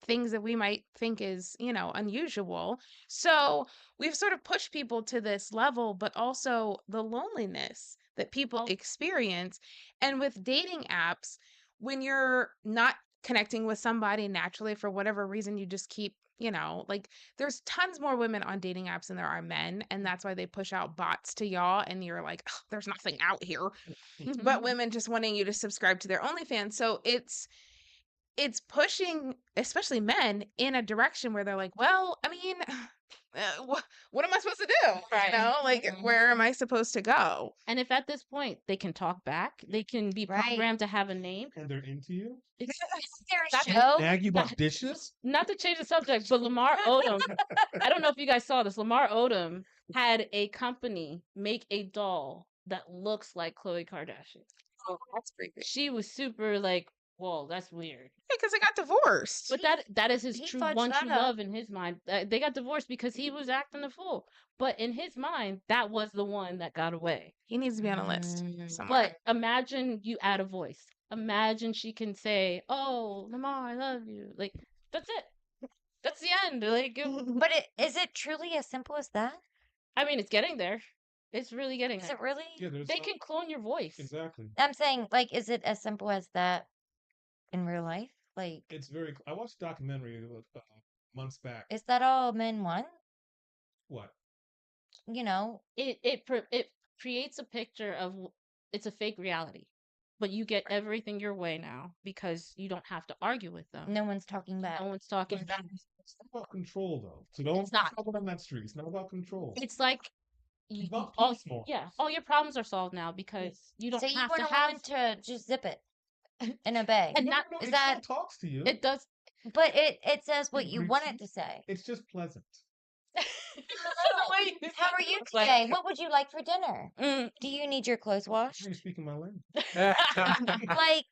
things that we might think is, unusual. So we've sort of pushed people to this level, but also the loneliness that people experience. And with dating apps, when you're not connecting with somebody naturally for whatever reason, you just keep, there's tons more women on dating apps than there are men. And that's why they push out bots to y'all. And you're like, "Ugh, there's nothing out here." But women just wanting you to subscribe to their OnlyFans. So it's pushing, especially men, in a direction where they're like, well, I mean, what am I supposed to do? Right. Where am I supposed to go? And if at this point they can talk back, they can be Right. programmed to have a name. And they're into you? Is there a That- show? Nag you about dishes? Not to change the subject, but Lamar Odom, I don't know if you guys saw this. Lamar Odom had a company make a doll that looks like Khloe Kardashian. Oh, that's creepy. She was super like, whoa, that's weird. Because I got divorced. But that is his He true fudged one that true up. love in his mind. They got divorced because he was acting a fool. But in his mind, that was the one that got away. He needs to be on a list Mm. somewhere. But imagine you add a voice. Imagine she can say, "Oh, Lamar, I love you." Like that's it. That's the end. Like, But is it truly as simple as that? I mean, it's getting there. It's really getting Is there. it really? Yeah, there's They can clone your voice. exactly. I'm saying, is it as simple as that in real life? Like, It's very. I watched a documentary months back. is that all men want? What? It creates a picture of it's a fake reality, but you get everything your way now because you don't have to argue with them. No one's talking back. No one's talking It's back. not about control though. So don't It's not. talk about that street. It's not about control. It's like all peace more. all your problems are solved now because you don't So you have want to a have woman to just zip it and obey. and No, not no, Is it that still talks to you. it does. but it says what It you greets want you. it to say. It's just pleasant. Hello. How are you It's like, today? What would you like for dinner? mm, Do you need your clothes washed? Are you speaking my language? Like,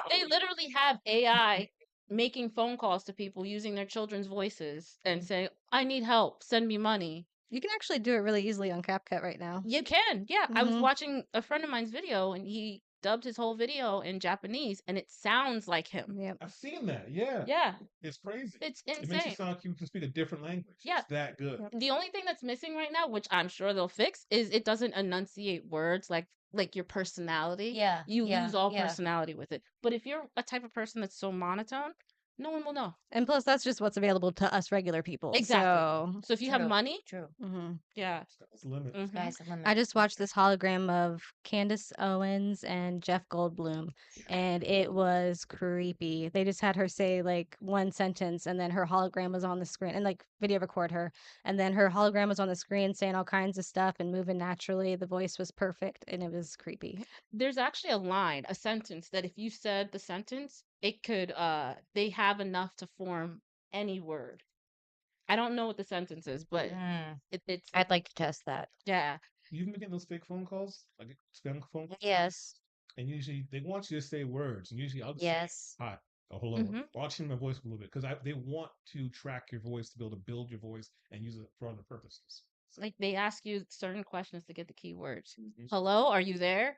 they literally have AI making phone calls to people using their children's voices and saying, "I need help. Send me money." You can actually do it really easily on CapCut right now. You can, yeah. I was Mhm. watching a friend of mine's video, and he dubbed his whole video in Japanese, and it sounds like him. Yep. I've seen that. Yeah. Yeah, It's crazy. it's It makes you insane. sound like you can speak a different language. Yeah. It's that good. Yep. The only thing that's missing right now, which I'm sure they'll fix, is it doesn't enunciate words like your personality. yeah, You yeah, lose all yeah. personality with it. But if you're a type of person that's so monotone, no one will know. And plus, that's just what's available to us regular people. Exactly. So, So if you have True, money, true. yeah. Sky's the limit. Mhm. Sky's the limit. I just watched this hologram of Candace Owens and Jeff Goldblum, and it was creepy. They just had her say like one sentence, and then her hologram was on the screen, and like video record her, and then her hologram was on the screen saying all kinds of stuff and moving naturally. The voice was perfect, and it was creepy. There's actually a sentence that if you said the sentence, it could they have enough to form any word. I don't know what the sentence is, but it's I'd like to test that. yeah. You've been getting those fake phone calls, like spam phone calls, Yes, and usually they want you to say words, and usually I'll just yes. say hi or hello, Mhm. watching my voice a little bit because they want to track your voice to be able to build your voice and use it for other purposes. So, Like they ask you certain questions to get the keywords. mhm. Hello, are you there?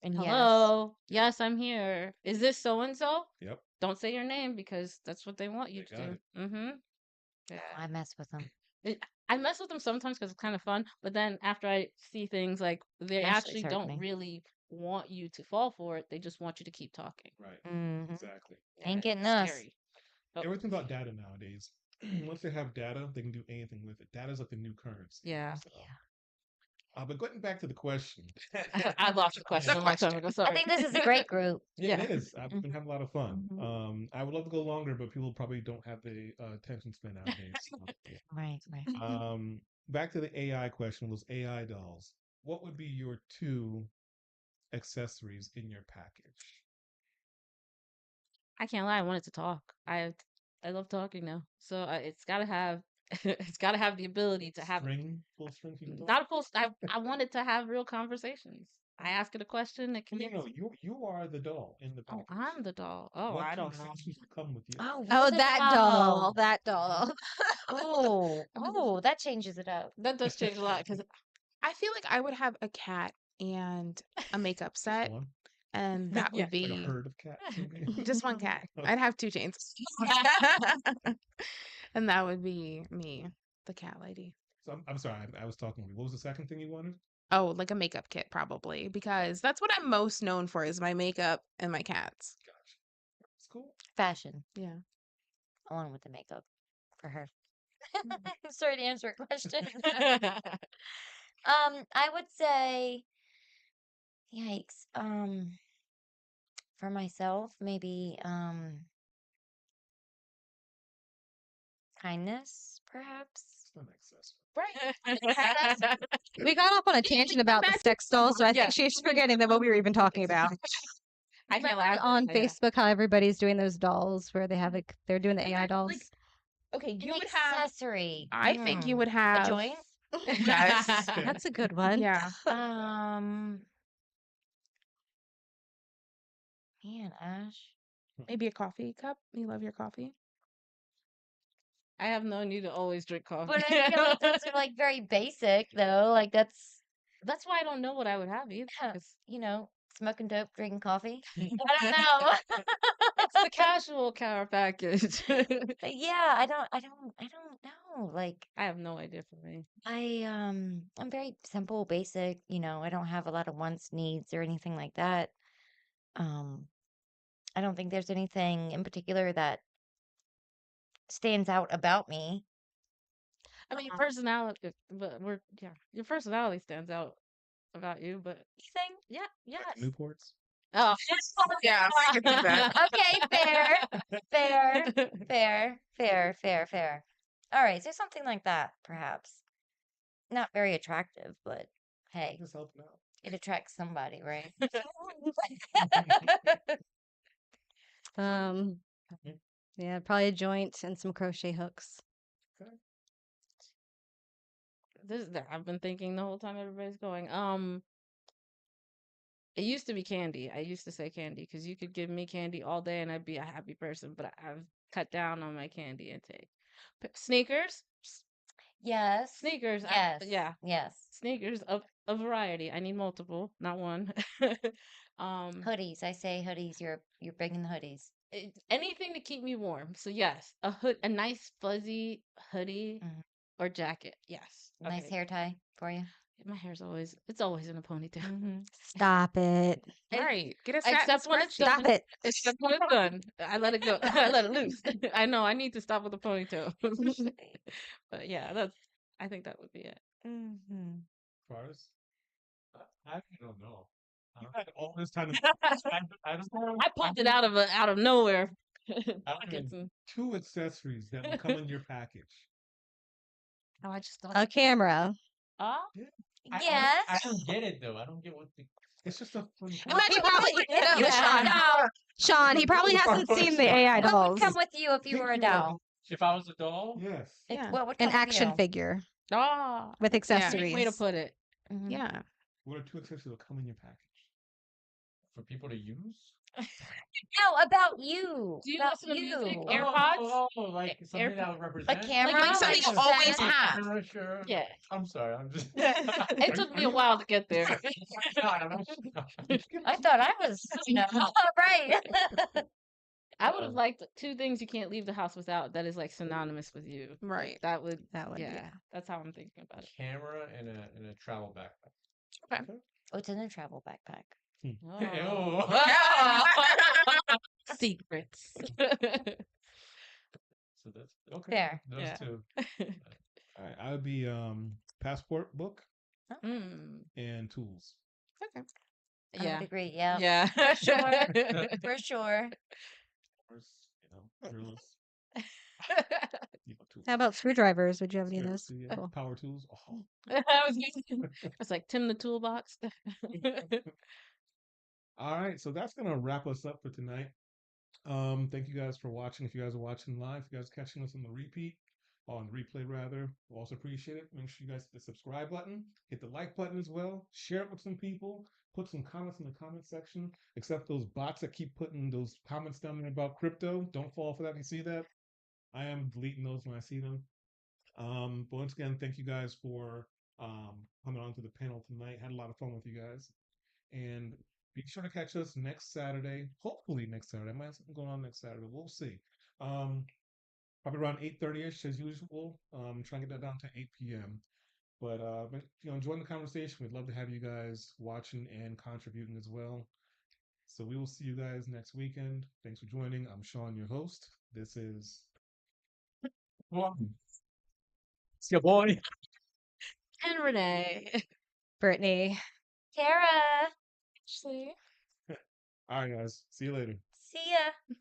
And yes. Hello. Yes, I'm here. Is this so and so? Yep, Don't say your name because that's what they want you They to got do. it. Mm-hmm. Yeah. I mess with them. I mess with them sometimes because it's kind of fun, but then after I see things like they Actually, actually don't certainly. really want you to fall for it, they just want you to keep talking. right, Mhm. exactly. Ain't getting it's us. scary. Oh, Everything about data nowadays. Once they have data, they can do anything with it. Data's like the new currency. yeah. So, but getting back to the question. I lost the question a long time ago. I Sorry. think this is a great group. Yeah, it Yeah. is. I've been having a lot of fun. Mhm. I would love to go longer, but people probably don't have the attention span nowadays. So, yeah. Right, right. Back to the AI question, those AI dolls. What would be your 2 accessories in your package? I can't lie. I wanted to talk. I love talking now, so it's gotta have it's gotta have the ability to have Full string people doll? not a full. I wanted to have real conversations. I ask it a question. It can. No, you are the doll in the Oh, package. I'm the doll. Oh, What I 2 don't know. accessories would come with you? Oh, Oh, you're the that doll. That doll. Oh, that changes it up. That does change a lot because I feel like I would have a cat and a makeup Just set, one? and that Yeah. would Like a be herd of cats? maybe? just one cat. Okay. I'd have 2 chains. And that would be me, the cat lady. So I'm sorry, I was talking with you. What was the second thing you wanted? Oh, like a makeup kit probably, because that's what I'm most known for is my makeup and my cats. Gotcha. It's cool. Fashion, Yeah. along with the makeup for her. Sorry to answer a question. I would say, yikes. For myself, maybe kindness, perhaps. It's not an accessory. Right. We got off on a tangent about the sex doll, so I Yeah. think she's forgetting that what we were even talking about. I can't Remember lie. on Yeah. Facebook how everybody's doing those dolls where they have like they're doing the AI dolls. Like, okay, An you would have. accessory. I think you Mm. would have A joint? Yes. That's a good one. Yeah. Man, Ash. Maybe a coffee cup. You love your coffee. I have known you to always drink coffee. But I feel like those are like very basic though. Like that's That's why I don't know what I would have either. 'Cause you know, smoking dope, drinking coffee. I don't know. it's the casual care package. But yeah, I don't know. Like I have no idea for me. I'm very simple, basic, I don't have a lot of wants, needs, or anything like that. Um, I don't think there's anything in particular that stands out about me. I mean, personality, but your personality stands out about you. But Anything? yeah, yes. Newports? Oh, Yeah, I can do that. Okay, fair. Fair. All right, so something like that, perhaps. not very attractive, but hey, Just helping out. it attracts somebody, right? Um, yeah, probably a joint and some crochet hooks. I've been thinking the whole time everybody's going. It used to be candy. I used to say candy because you could give me candy all day and I'd be a happy person. But I've cut down on my candy intake. Sneakers, Yes. sneakers. Yes. Yeah, Yes. sneakers of a variety. I need multiple, not one. Hoodies. I say hoodies. You're bringing the hoodies. Anything to keep me warm. So yes, a nice fuzzy hoodie Mhm. or jacket. Yes. Nice Okay. hair tie for you. My hair's always in a ponytail. Mm-hmm. Stop it. Right. Get a satin Except when it's scrunchie. Stop it. Except when it's done. I let it go. I let it loose. I know I need to stop with the ponytail. But yeah, I think that would be it. Mm-hmm. Cars. I don't know. You had all this time. I don't know. I pulled it out of nowhere. I don't Pockets even- and- 2 accessories that will come in your package. Oh, I just thought. A camera. Ah, Yes. I don't get it though. I don't get what the. It's just a fun. Imagine probably Yeah. Sean, he probably hasn't seen the AI What would dolls. come with you if you were a doll? If I was a doll, Yes. Yeah. What would An come with action you? figure ah. with Great accessories. way to put it. Mhm. Yeah. What are 2 accessories that will come in your package? for people to use. No, about you. Do you about listen to music? you. AirPods? Like something that would represent. camera? Like something you always Yeah. have. Sure. Yeah. I'm sorry. I'm just. It took me a while to get there. I thought I was, right. I would have liked 2 things you can't leave the house without that is like synonymous with you. Like, Right. that would That would be. yeah. That's how I'm thinking about it. Camera and a travel backpack. What's in a travel backpack? Oh. Secrets. So that's okay. Fair. Those Yeah. 2. All right, I would be passport book Mm. and tools. I Yeah. would agree. Yeah. Yeah. For sure. For sure. Of course, drills. Tools. How about screwdrivers? Would you have any of Sure, those? so, yeah, Cool. power tools. Oh. It's like Tim the Toolbox. All right, so that's gonna wrap us up for tonight. Thank you guys for watching. If you guys are watching live, if you guys are catching us on the repeat, or on the replay rather, we'll also appreciate it. Make sure you guys hit the subscribe button, hit the like button as well, share it with some people, put some comments in the comment section. Except those bots that keep putting those comments down there about crypto. Don't fall for that. You see that? I am deleting those when I see them. But once again, thank you guys for coming on to the panel tonight. Had a lot of fun with you guys. And be sure to catch us next Saturday. Hopefully next Saturday. I might have something going on next Saturday. We'll see. Probably around 8:30ish as usual. Trying to get that down to 8 p.m. But enjoying the conversation. We'd love to have you guys watching and contributing as well. So we will see you guys next weekend. Thanks for joining. I'm Sean, your host. This is It's your boy. And Renee. Brittany. Tara. Ashley. all right, guys. See you later. See ya.